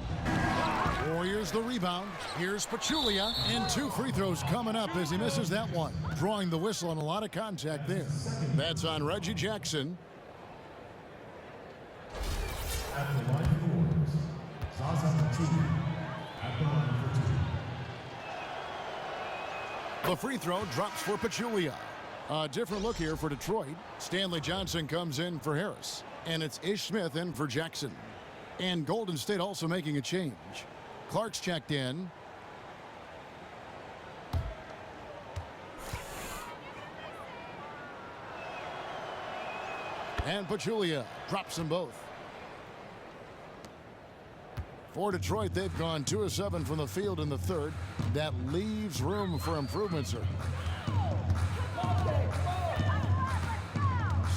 Warriors the rebound. Here's Pachulia. And 2 free throws coming up as he misses that one. Drawing the whistle and a lot of contact there. That's on Reggie Jackson. At the line for the Warriors, Zaza Pachulia. At the line for 2. The free throw drops for Pachulia. A different look here for Detroit. Stanley Johnson comes in for Harris. And it's Ish Smith in for Jackson. And Golden State also making a change. Clark's checked in. And Pachulia drops them both. For Detroit, they've gone 2 of 7 from the field in the third. That leaves room for improvement, sir.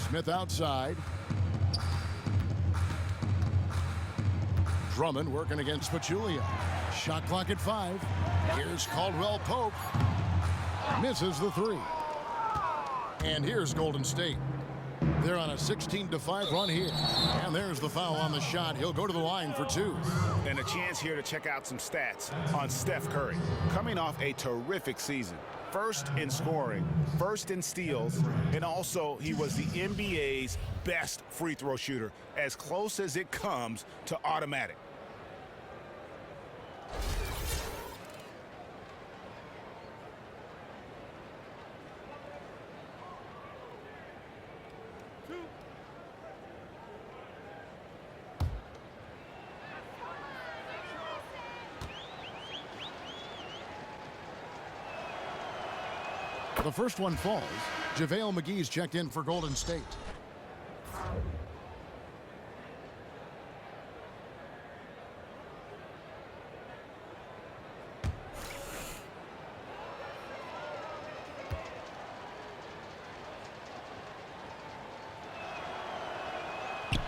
Smith outside. Drummond working against Pachulia. Shot clock at 5. Here's Caldwell Pope. Misses the 3. And here's Golden State. They're on a 16-5 run here. And there's the foul on the shot. He'll go to the line for 2. And a chance here to check out some stats on Steph Curry. Coming off a terrific season. First in scoring, first in steals, and also he was the NBA's best free throw shooter, as close as it comes to automatic. The first one falls. JaVale McGee's checked in for Golden State.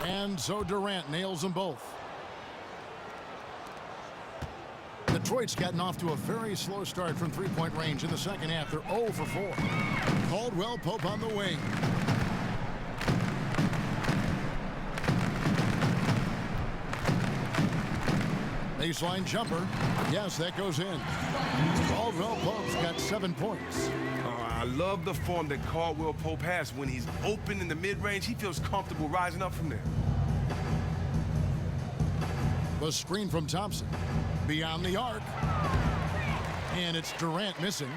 And so Durant nails them both. Detroit's gotten off to a very slow start from three-point range in the second half. They're 0 for 4. Caldwell Pope on the wing. Baseline jumper. Yes, that goes in. Caldwell Pope's got 7 points. I love the form that Caldwell Pope has. When he's open in the mid-range, he feels comfortable rising up from there. The screen from Thompson. Beyond the arc. And it's Durant missing.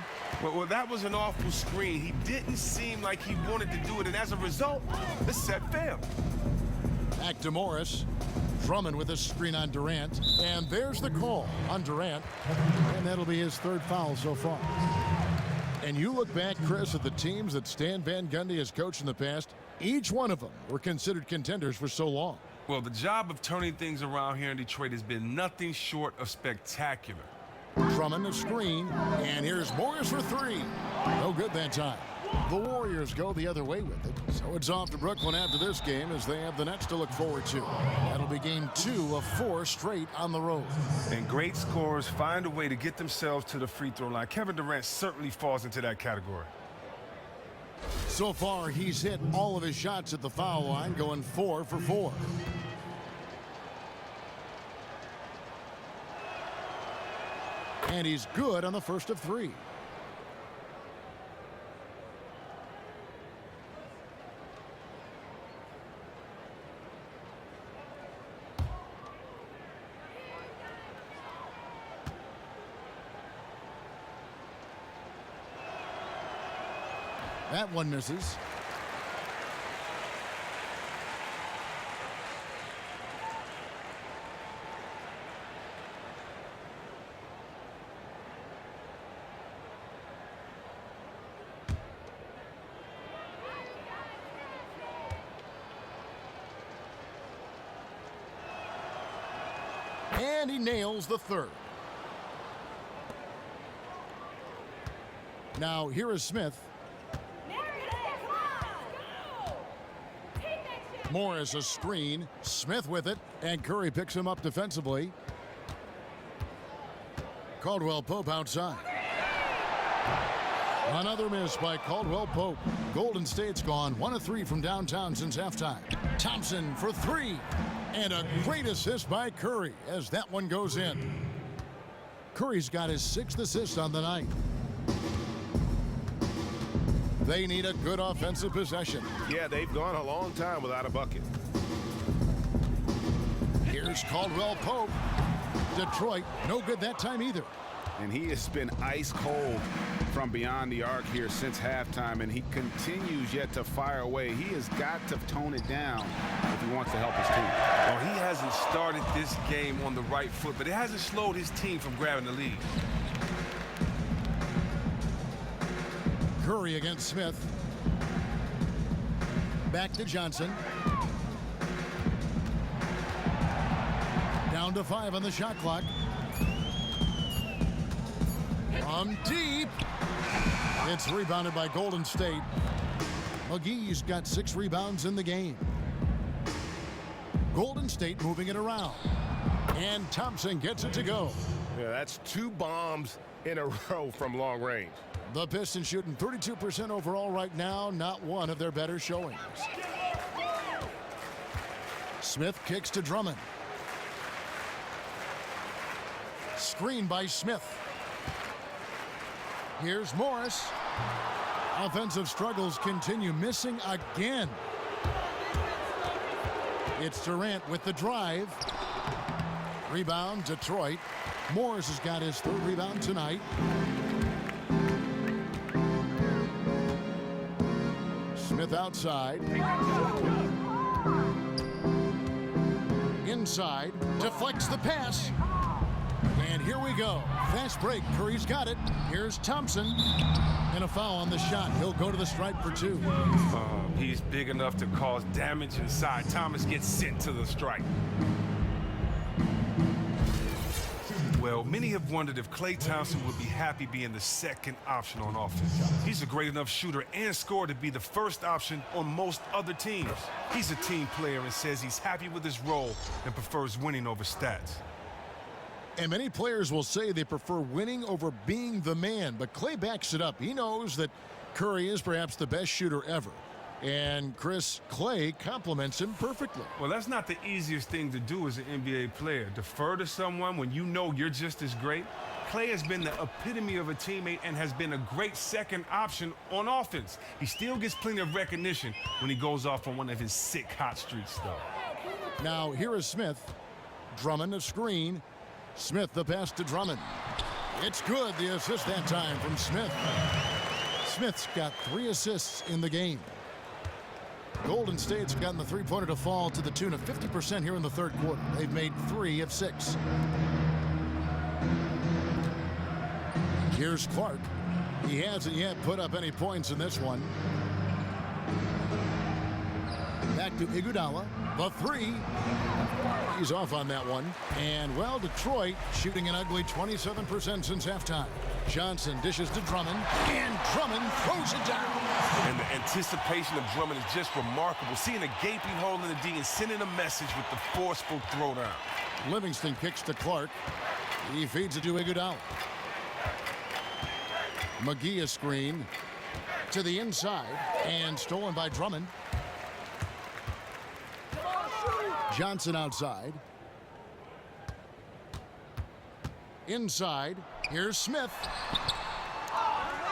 Well, that was an awful screen. He didn't seem like he wanted to do it, and as a result, the set failed. Back to Morris. Drummond with a screen on Durant. And there's the call on Durant. And that'll be his 3rd foul so far. And you look back, Chris, at the teams that Stan Van Gundy has coached in the past. Each one of them were considered contenders for so long. Well, the job of turning things around here in Detroit has been nothing short of spectacular. Drummond the screen, and here's Morris for 3. No good that time. The Warriors go the other way with it. So it's off to Brooklyn after this game as they have the Nets to look forward to. That'll be game 2 of 4 straight on the road. And great scorers find a way to get themselves to the free throw line. Kevin Durant certainly falls into that category. So far, he's hit all of his shots at the foul line, going 4 for 4. And he's good on the first of 3. That one misses. And he nails the third. Now here is Smith. Morris a screen. Smith with it. And Curry picks him up defensively. Caldwell Pope outside. Another miss by Caldwell Pope. Golden State's gone 1 of 3 from downtown since halftime. Thompson for 3. And a great assist by Curry as that one goes in. Curry's got his 6th assist on the night. They need a good offensive possession. Yeah, they've gone a long time without a bucket. Here's Caldwell Pope. Detroit, no good that time either. And he has been ice cold from beyond the arc here since halftime, and he continues yet to fire away. He has got to tone it down if he wants to help his team. Well, he hasn't started this game on the right foot, but it hasn't slowed his team from grabbing the lead. Curry against Smith. Back to Johnson. Down to 5 on the shot clock. From deep. It's rebounded by Golden State. McGee's got 6 rebounds in the game. Golden State moving it around. And Thompson gets it to go. Yeah, that's 2 bombs in a row from long range. The Pistons shooting 32% overall right now, not one of their better showings. Smith kicks to Drummond. Screen by Smith. Here's Morris. Offensive struggles continue, missing again. It's Durant with the drive. Rebound, Detroit. Morris has got his 3rd rebound tonight. Smith outside. Inside. Deflects the pass. And here we go. Fast break. Curry's got it. Here's Thompson. And a foul on the shot. He'll go to the stripe for 2. He's big enough to cause damage inside. Thomas gets sent to the stripe. Well, many have wondered if Klay Thompson would be happy being the 2nd option on offense. He's a great enough shooter and scorer to be the 1st option on most other teams. He's a team player and says he's happy with his role and prefers winning over stats. And many players will say they prefer winning over being the man, but Klay backs it up. He knows that Curry is perhaps the best shooter ever. And Klay compliments him perfectly. Well, that's not the easiest thing to do as an NBA player. Defer to someone when you know you're just as great. Klay has been the epitome of a teammate and has been a great 2nd option on offense. He still gets plenty of recognition when he goes off on one of his sick hot streaks, though. Now here is Smith. Drummond a screen. Smith the pass to Drummond. It's good, the assist that time from Smith. Smith's got 3 assists in the game. Golden State's gotten the 3-pointer to fall to the tune of 50% here in the 3rd quarter. They've made 3 of 6. Here's Clark. He hasn't yet put up any points in this one. Back to Iguodala. The 3. He's off on that one. And, well, Detroit shooting an ugly 27% since halftime. Johnson dishes to Drummond, and Drummond throws it down. And the anticipation of Drummond is just remarkable. Seeing a gaping hole in the D and sending a message with the forceful throwdown. Livingston kicks to Clark. He feeds it to Iguodala. McGee a screen. To the inside, and stolen by Drummond. Johnson outside. Inside, here's Smith.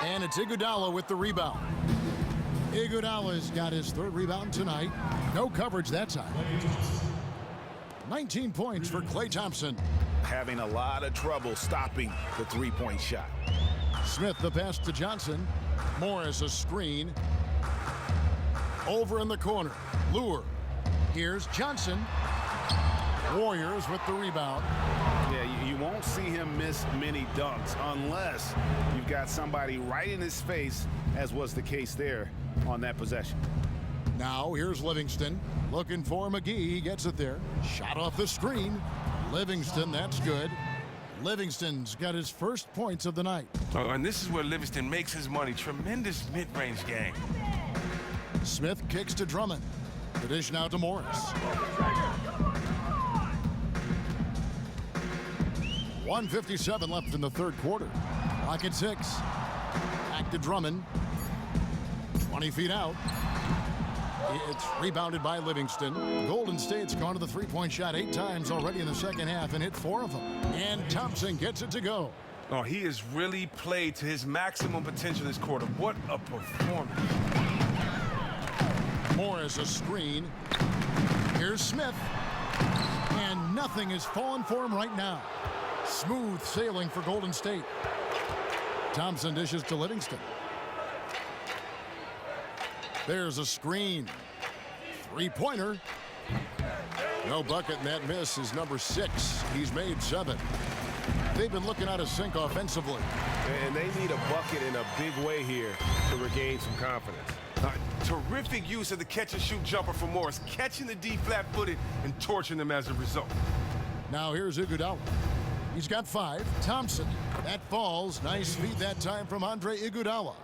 And it's Iguodala with the rebound. Iguodala's got his third rebound tonight. No coverage that time. 19 points for Klay Thompson. Having a lot of trouble stopping the three-point shot. Smith the pass to Johnson. Morris a screen. Over in the corner. Lure. Here's Johnson. Warriors with the rebound. Yeah, you won't see him miss many dunks unless you've got somebody right in his face, as was the case there on that possession. Now here's Livingston. Looking for McGee. He gets it there. Shot off the screen. Livingston, that's good. Livingston's got his first points of the night. Oh, and this is where Livingston makes his money. Tremendous mid-range game. Smith kicks to Drummond. The dish now to Morris. 1:57 left in the third quarter. Clock at 6. Back to Drummond. 20 feet out. It's rebounded by Livingston. Golden State's gone to the three-point shot 8 times already in the second half and hit 4 of them. And Thompson gets it to go. Oh, he has really played to his maximum potential this quarter. What a performance. Morris a screen. Here's Smith. And nothing is falling for him right now. Smooth sailing for Golden State. Thompson dishes to Livingston. There's a screen. Three-pointer. No bucket, and that miss is number 6. He's made 7. They've been looking out of sync offensively. And they need a bucket in a big way here to regain some confidence. Terrific use of the catch-and-shoot jumper for Morris, catching the D flat-footed and torching them as a result. Now here's Iguodala. He's got 5. Thompson. That falls. Nice feed that time from Andre Iguodala.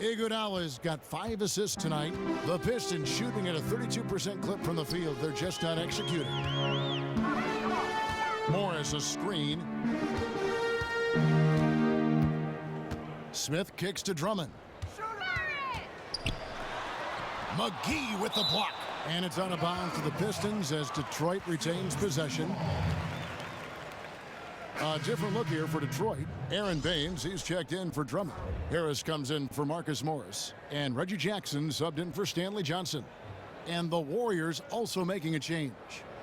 Iguodala's got 5 assists tonight. The Pistons shooting at a 32% clip from the field. They're just not executing. Morris a screen. Smith kicks to Drummond. McGee with the block. And it's out of bounds to the Pistons as Detroit retains possession. A different look here for Detroit. Aaron Baines, he's checked in for Drummond. Harris comes in for Marcus Morris. And Reggie Jackson subbed in for Stanley Johnson. And the Warriors also making a change.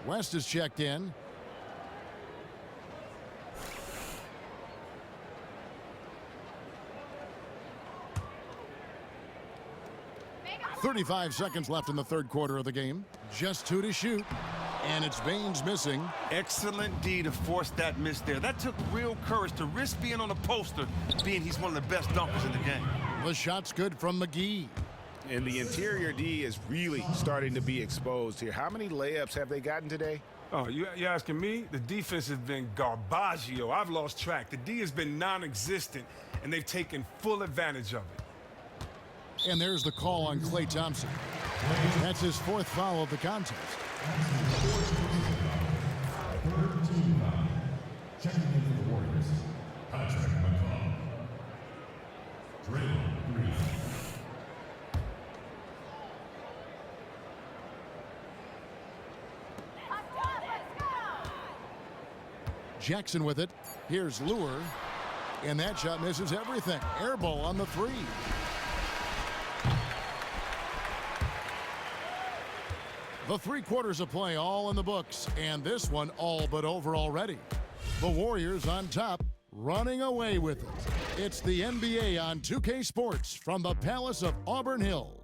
West is checked in. .35 seconds left in the third quarter of the game. Just 2 to shoot. And it's Baines missing. Excellent D to force that miss there. That took real courage to risk being on a poster, being he's one of the best dunkers in the game. The shot's good from McGee. And the interior D is really starting to be exposed here. How many layups have they gotten today? Oh, you asking me? The defense has been garbaggio. I've lost track. The D has been non-existent, and they've taken full advantage of it. And there's the call on Klay Thompson. That's his 4th foul of the contest. Checking in for the Warriors. Patrick McCaw. Draymond Green. Jackson with it. Here's Lure. And that shot misses everything. Air ball on the 3. The 3 quarters of play all in the books, and this one all but over already. The Warriors on top, running away with it. It's the NBA on 2K Sports from the Palace of Auburn Hills.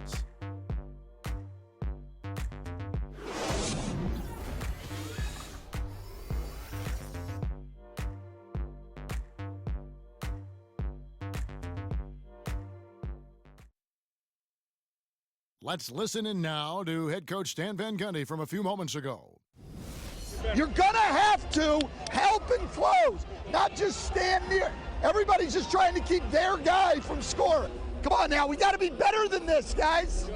Let's listen in now to head coach Stan Van Gundy from a few moments ago. You're going to have to help and close, not just stand near. Everybody's just trying to keep their guy from scoring. Come on now, we got to be better than this, guys.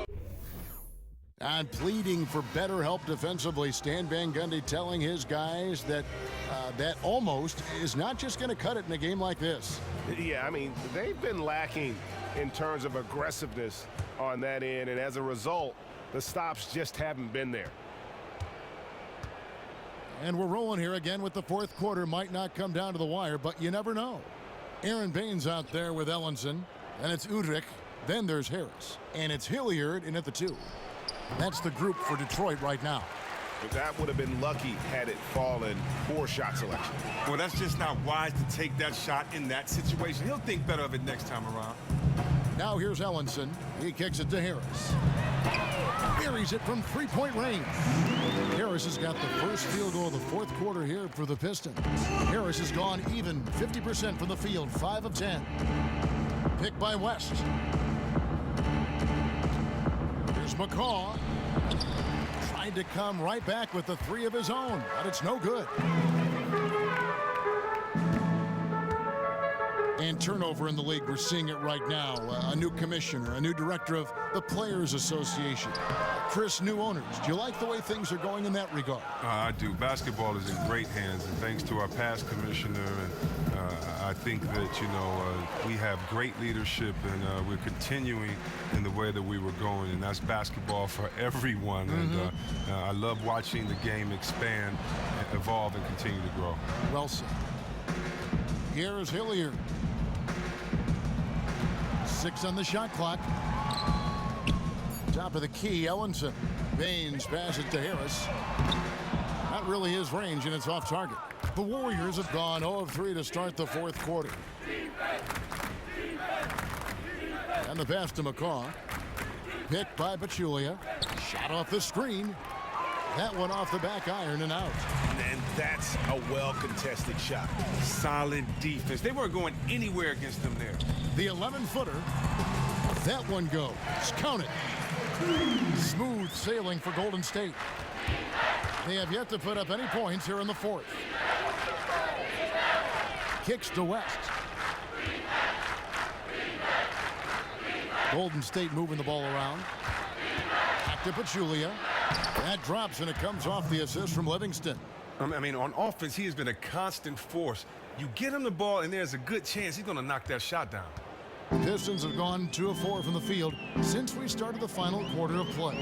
And pleading for better help defensively, Stan Van Gundy telling his guys that that almost is not just going to cut it in a game like this. Yeah, I mean, they've been lacking in terms of aggressiveness on that end, and as a result, the stops just haven't been there. And we're rolling here again with the fourth quarter. Might not come down to the wire, but you never know. Aaron Baines out there with Ellenson, and it's Udrich. Then there's Harris, and it's Hilliard in at the 2. That's the group for Detroit right now. But that would have been lucky had it fallen. Poor shot selection. Well, that's just not wise to take that shot in that situation. He'll think better of it next time around. Now here's Ellenson. He kicks it to Harris. Buries it from three-point range. Harris has got the first field goal of the fourth quarter here for the Pistons. Harris has gone even 50% from the field, 5 of 10. Picked by West. Here's McCaw. Tried to come right back with the 3 of his own, but it's no good. And turnover in the league, we're seeing it right now. A new commissioner, a new director of the Players Association. Chris, new owners. Do you like the way things are going in that regard? I do. Basketball is in great hands, and thanks to our past commissioner, and I think that, we have great leadership, and we're continuing in the way that we were going, and that's basketball for everyone. And I love watching the game expand, evolve, and continue to grow. Well said. Here's Hilliard. 6 on the shot clock. Top of the key, Ellenson. Baines passes it to Harris. Not really his range, and it's off target. The Warriors have gone 0 of 3 to start the fourth quarter. And the pass to McCaw. Picked by Pachulia. Shot off the screen. That one off the back iron and out. And that's a well-contested shot. Solid defense. They weren't going anywhere against them there. The 11-footer. That one goes. Count it. Smooth sailing for Golden State. They have yet to put up any points here in the fourth. Kicks to West. Golden State moving the ball around. Back to Pachulia. That drops, and it comes off the assist from Livingston. I mean, on offense, he has been a constant force. You get him the ball, and there's a good chance he's going to knock that shot down. The Pistons have gone 2 of 4 from the field since we started the final quarter of play.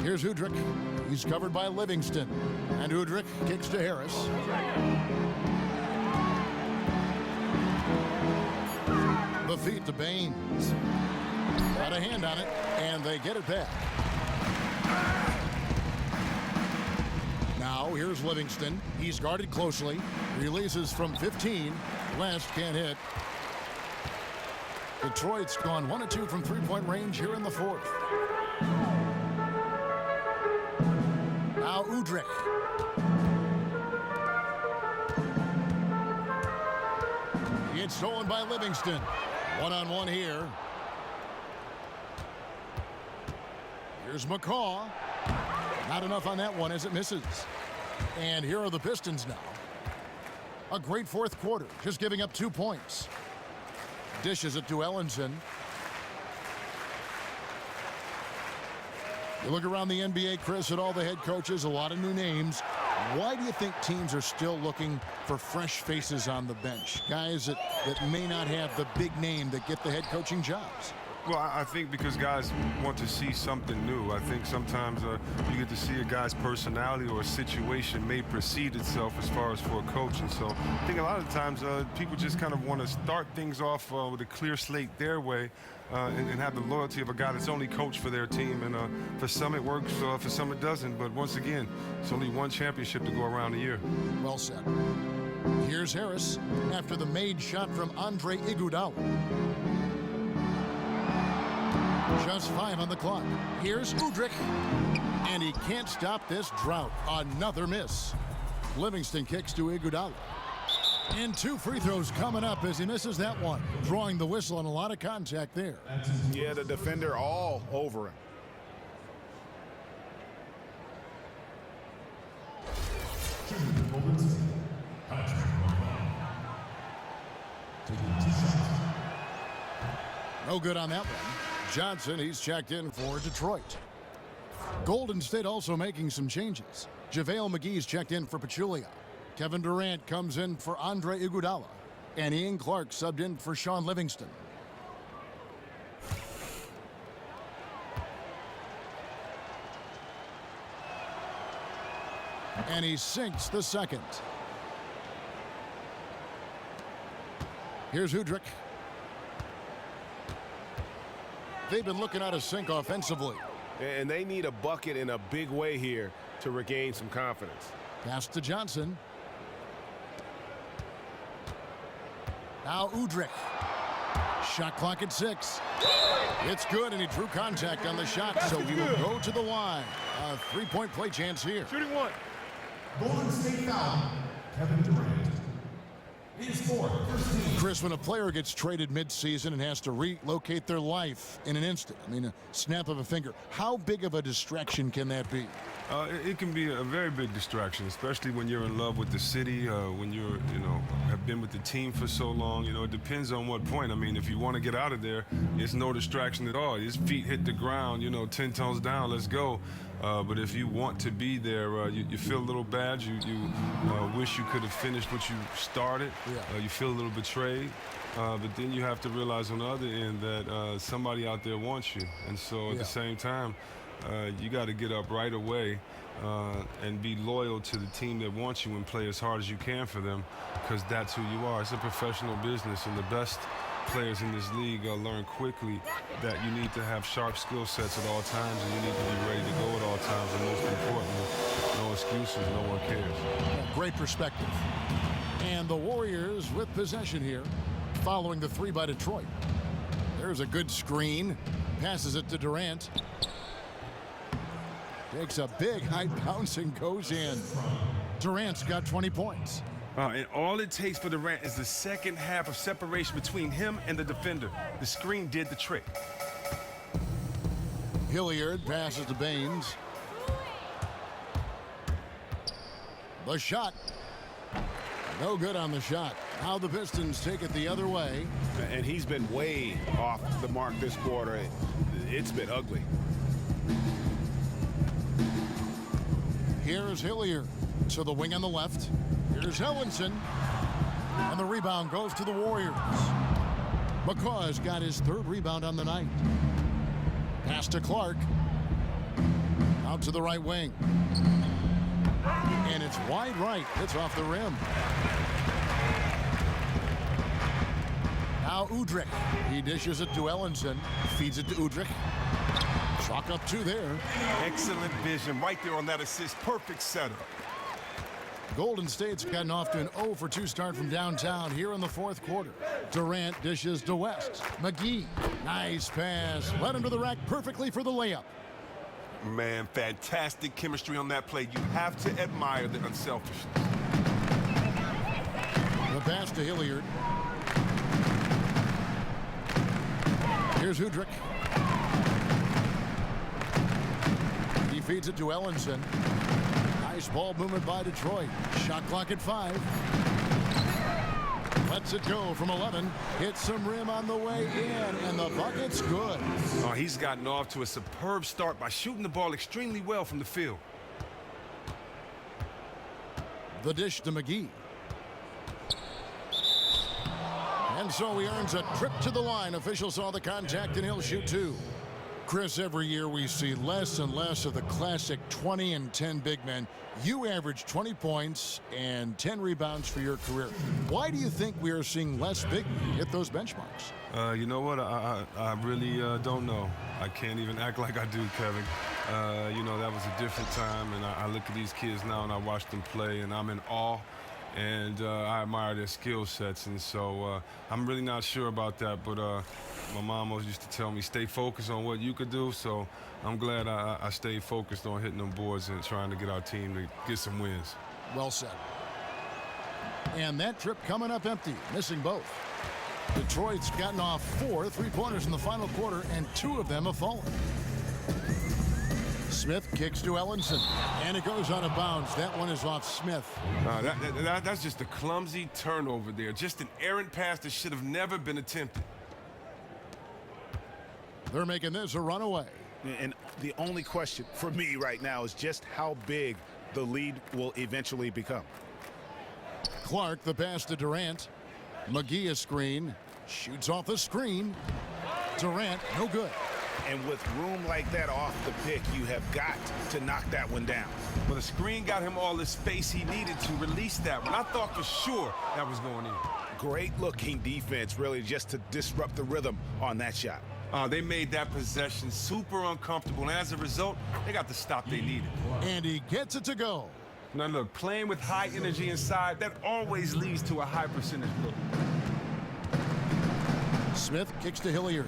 Here's Udrich. He's covered by Livingston. And Udrich kicks to Harris. The feed to Baines. Got a hand on it, and they get it back. Now here's Livingston. He's guarded closely. Releases from 15. West can't hit. Detroit's gone 1 of 2 from three-point range here in the fourth. Now Udrich. It's stolen by Livingston. One-on-one here. Here's McCaw. Not enough on that one as it misses. And here are the Pistons now. A great fourth quarter, just giving up 2 points. Dishes it to Ellenson. You look around the NBA, Chris, at all the head coaches, a lot of new names. Why do you think teams are still looking for fresh faces on the bench? Guys that may not have the big name that get the head coaching jobs. Well, I think because guys want to see something new. I think sometimes you get to see a guy's personality or a situation may precede itself as far as for a coach. And so I think a lot of times people just kind of want to start things off with a clear slate their way and have the loyalty of a guy that's only coached for their team. And for some it works, for some it doesn't. But once again, it's only one championship to go around a year. Well said. Here's Harris after the made shot from Andre Iguodala. Just 5 on the clock. Here's Udrich. And he can't stop this drought. Another miss. Livingston kicks to Iguodala. And 2 free throws coming up as he misses that one. Drawing the whistle and a lot of contact there. Yeah, the defender all over him. No good on that one. Johnson, he's checked in for Detroit. Golden State also making some changes. JaVale McGee's checked in for Pachulia. Kevin Durant comes in for Andre Iguodala. And Ian Clark subbed in for Sean Livingston. And he sinks the second. Here's Udrih. They've been looking out of sync offensively. And they need a bucket in a big way here to regain some confidence. Pass to Johnson. Now Udrih. Shot clock at 6. It's good, and he drew contact on the shot, so he will go to the line. A three-point play chance here. Shooting one. Golden State foul, Kevin Durant. His fourth, first team. Chris, when a player gets traded mid-season and has to relocate their life in an instant, I mean, a snap of a finger, how big of a distraction can that be? It can be a very big distraction, especially when you're in love with the city, when you're, have been with the team for so long. It depends on what point. I mean, if you want to get out of there, it's no distraction at all. His feet hit the ground, 10 toes down, let's go. But if you want to be there, you feel a little bad. You wish you could have finished what you started. Yeah. You feel a little betrayed. But then you have to realize on the other end that somebody out there wants you. And so at the same time, you got to get up right away and be loyal to the team that wants you and play as hard as you can for them, because that's who you are. It's a professional business, and the best players in this league learn quickly that you need to have sharp skill sets at all times, and you need to be ready to go at all times, and most importantly, no excuses, no one cares. Great perspective. And the Warriors with possession here, following the 3 by Detroit. There's a good screen, passes it to Durant. Takes a big high bounce and goes in. Durant's got 20 points. And all it takes for Durant is the second half of separation between him and the defender. The screen did the trick. Hilliard passes to Baines. The shot. No good on the shot. Now the Pistons take it the other way. And he's been way off the mark this quarter. It's been ugly. Here's Hilliard to the wing on the left. Here's Ellenson. And the rebound goes to the Warriors. McCaw's got his 3rd rebound on the night. Pass to Clark. Out to the right wing. And it's wide right. It's off the rim. Now Udrih. He dishes it to Ellenson. Feeds it to Udrih. Chalk up 2 there. Excellent vision right there on that assist. Perfect setup. Golden State's gotten off to an 0 for 2 start from downtown here in the 4th quarter. Durant dishes to West. McGee. Nice pass. Led him to the rack perfectly for the layup. Man, fantastic chemistry on that play. You have to admire the unselfishness. The pass to Hilliard. Here's Udrih. He feeds it to Ellenson. Nice ball movement by Detroit. Shot clock at 5. Lets it go from 11. Hits some rim on the way in, and the bucket's good. Oh, he's gotten off to a superb start by shooting the ball extremely well from the field. The dish to McGee. And so he earns a trip to the line. Officials saw the contact, and he'll shoot 2. Chris, every year we see less and less of the classic 20 and 10 big men. You average 20 points and 10 rebounds for your career. Why do you think we are seeing less big men hit those benchmarks? You know what? I really don't know. I can't even act like I do, Kevin. That was a different time, and I look at these kids now and I watch them play, and I'm in awe. And I admire their skill sets, and so I'm really not sure about that, but my mom always used to tell me, stay focused on what you could do, so I'm glad I stayed focused on hitting them boards and trying to get our team to get some wins. Well said. And that trip coming up empty, missing both. Detroit's gotten off 4 3-pointers in the final quarter, and 2 of them have fallen. Smith kicks to Ellenson, and it goes out of bounds. That one is off Smith. That's just a clumsy turnover there. Just an errant pass that should have never been attempted. They're making this a runaway. And the only question for me right now is just how big the lead will eventually become. Clark, the pass to Durant. McGee a screen. Shoots off the screen. Durant, no good. And with room like that off the pick, you have got to knock that one down. Well, the screen got him all the space he needed to release that one. I thought for sure that was going in. Great looking defense, really, just to disrupt the rhythm on that shot. They made that possession super uncomfortable, and as a result, they got the stop they needed. And he gets it to go. Now look, playing with high energy inside, that always leads to a high percentage look. Smith kicks to Hilliard.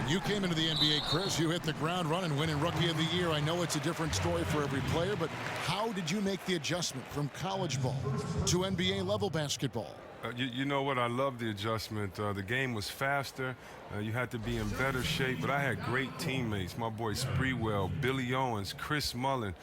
You came into the NBA, Chris. You hit the ground running, winning Rookie of the Year. I know it's a different story for every player, but how did you make the adjustment from college ball to NBA level basketball? You know what? I love the adjustment. The game was faster. You had to be in better shape, but I had great teammates. My boy Spreewell, Billy Owens, Chris Mullin.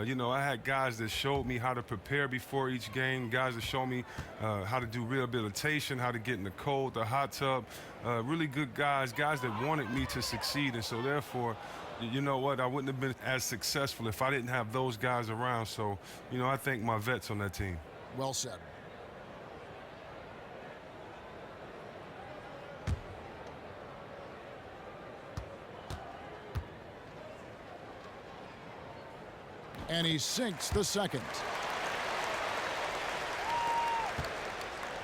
You know, I had guys that showed me how to prepare before each game, guys that showed me how to do rehabilitation, how to get in the cold, the hot tub. Really good guys that wanted me to succeed. And so therefore, you know what, I wouldn't have been as successful if I didn't have those guys around. So, you know, I thank my vets on that team. Well said. And he sinks the second.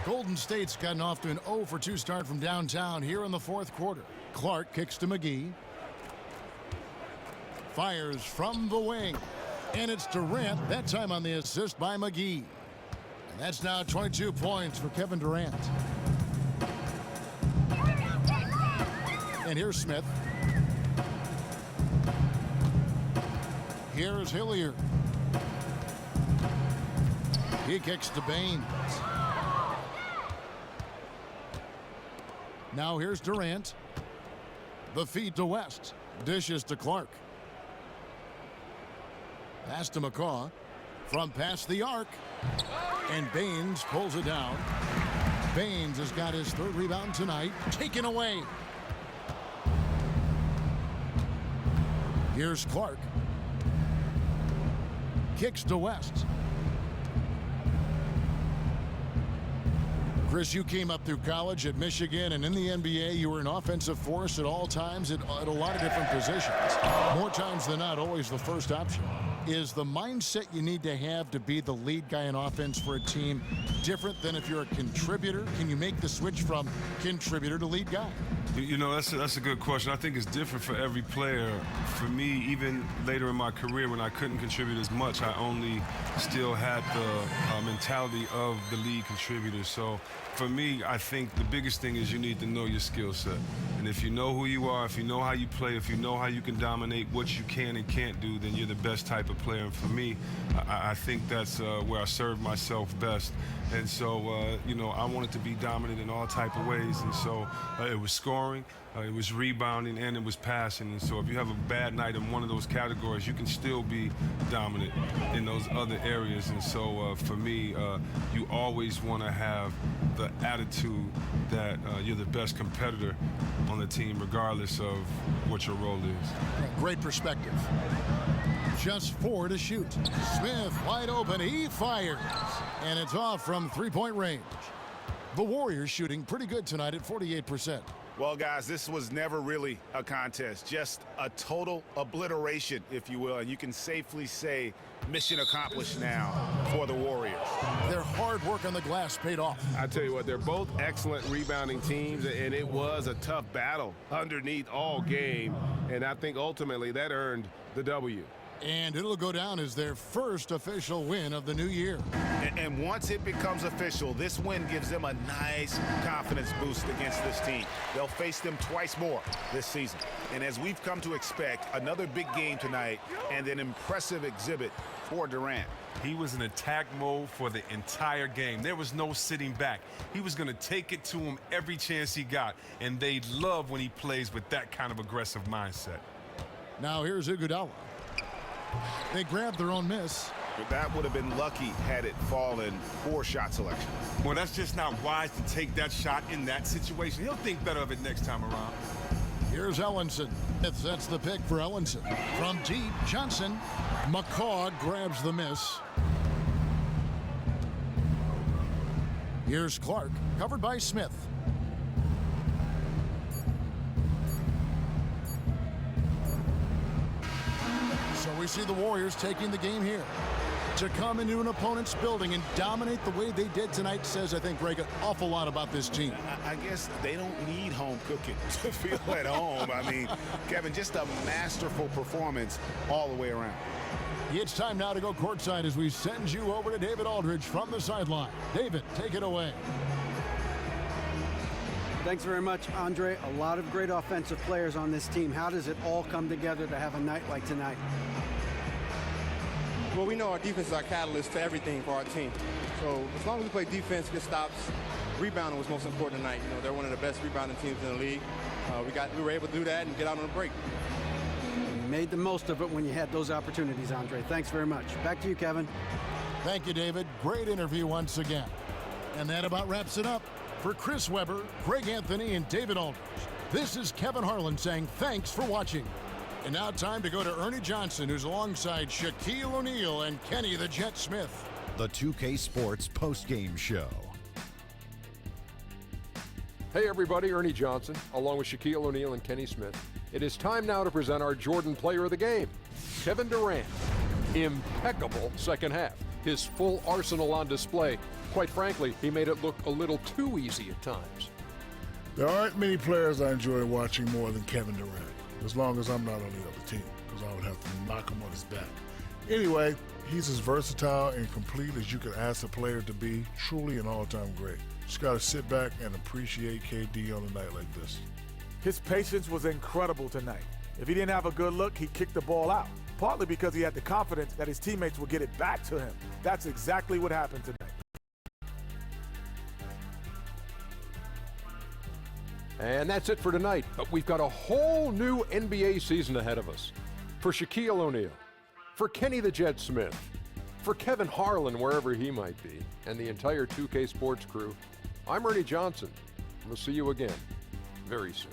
Golden State's gotten off to an 0-for-2 start from downtown here in the fourth quarter. Clark kicks to McGee. Fires from the wing. And it's Durant, that time on the assist by McGee. And that's now 22 points for Kevin Durant. And here's Smith. Here's Hilliard. He kicks to Baines. Now here's Durant. The feed to West. Dishes to Clark. Pass to McCaw. From past the arc. And Baines pulls it down. Baines has got his third rebound tonight. Taken away. Here's Clark. Kicks to West. Chris, you came up through college at Michigan, and in the NBA, you were an offensive force at all times at a lot of different positions. More times than not, always the first option. Is the mindset you need to have to be the lead guy in offense for a team different than if you're a contributor? Can you make the switch from contributor to lead guy? You know, that's a good question. I think it's different for every player. For me, even later in my career when I couldn't contribute as much, I only still had the mentality of the lead contributor. So for me, I think the biggest thing is you need to know your skill set. And if you know who you are, if you know how you play, if you know how you can dominate what you can and can't do, then you're the best type of player. And for me, I think that's where I serve myself best. And so, you know, I wanted to be dominant in all type of ways. And so it was scoring, it was rebounding, and it was passing. And so if you have a bad night in one of those categories, you can still be dominant in those other areas. And so for me, you always want to have the attitude that you're the best competitor on the team, regardless of what your role is. Great perspective. Just 4 to shoot. Smith wide open. He fires. And it's off from three-point range. The Warriors shooting pretty good tonight at 48%. Well, guys, this was never really a contest. Just a total obliteration, if you will. And you can safely say mission accomplished now for the Warriors. Their hard work on the glass paid off. I tell you what, they're both excellent rebounding teams, and it was a tough battle underneath all game. And I think ultimately that earned the W. And it'll go down as their first official win of the new year. And once it becomes official, this win gives them a nice confidence boost against this team. They'll face them twice more this season. And as we've come to expect, another big game tonight and an impressive exhibit for Durant. He was in attack mode for the entire game. There was no sitting back. He was going to take it to him every chance he got. And they love when he plays with that kind of aggressive mindset. Now here's Iguodala. They grab their own miss. But that would have been lucky had it fallen for shot selection. Well, that's just not wise to take that shot in that situation. He'll think better of it next time around. Here's Ellenson. That's the pick for Ellenson. From deep, Johnson. McCaw grabs the miss. Here's Clark, covered by Smith. So we see the Warriors taking the game here. To come into an opponent's building and dominate the way they did tonight says, I think, Greg, an awful lot about this team. I guess they don't need home cooking to feel at home. I mean, Kevin, just a masterful performance all the way around. It's time now to go courtside as we send you over to David Aldridge from the sideline. David, take it away. Thanks very much, Andre. A lot of great offensive players on this team. How does it all come together to have a night like tonight? Well, we know our defense is our catalyst to everything for our team. So as long as we play defense, get stops, rebounding was most important tonight. You know, they're one of the best rebounding teams in the league. We were able to do that and get out on a break. You made the most of it when you had those opportunities, Andre. Thanks very much. Back to you, Kevin. Thank you, David. Great interview once again. And that about wraps it up. For Chris Webber, Greg Anthony, and David Aldridge, this is Kevin Harlan saying thanks for watching. And now time to go to Ernie Johnson, who's alongside Shaquille O'Neal and Kenny the Jet Smith. The 2K Sports postgame show. Hey everybody, Ernie Johnson, along with Shaquille O'Neal and Kenny Smith. It is time now to present our Jordan Player of the Game, Kevin Durant. Impeccable second half. His full arsenal on display. Quite frankly, he made it look a little too easy at times. There aren't many players I enjoy watching more than Kevin Durant, as long as I'm not on the other team, because I would have to knock him on his back. Anyway, he's as versatile and complete as you could ask a player to be. Truly an all-time great. Just got to sit back and appreciate KD on a night like this. His patience was incredible tonight. If he didn't have a good look, he kicked the ball out, partly because he had the confidence that his teammates would get it back to him. That's exactly what happened tonight. And that's it for tonight, but we've got a whole new NBA season ahead of us. For Shaquille O'Neal, for Kenny the Jet Smith, for Kevin Harlan, wherever he might be, and the entire 2K Sports crew, I'm Ernie Johnson. We'll see you again very soon.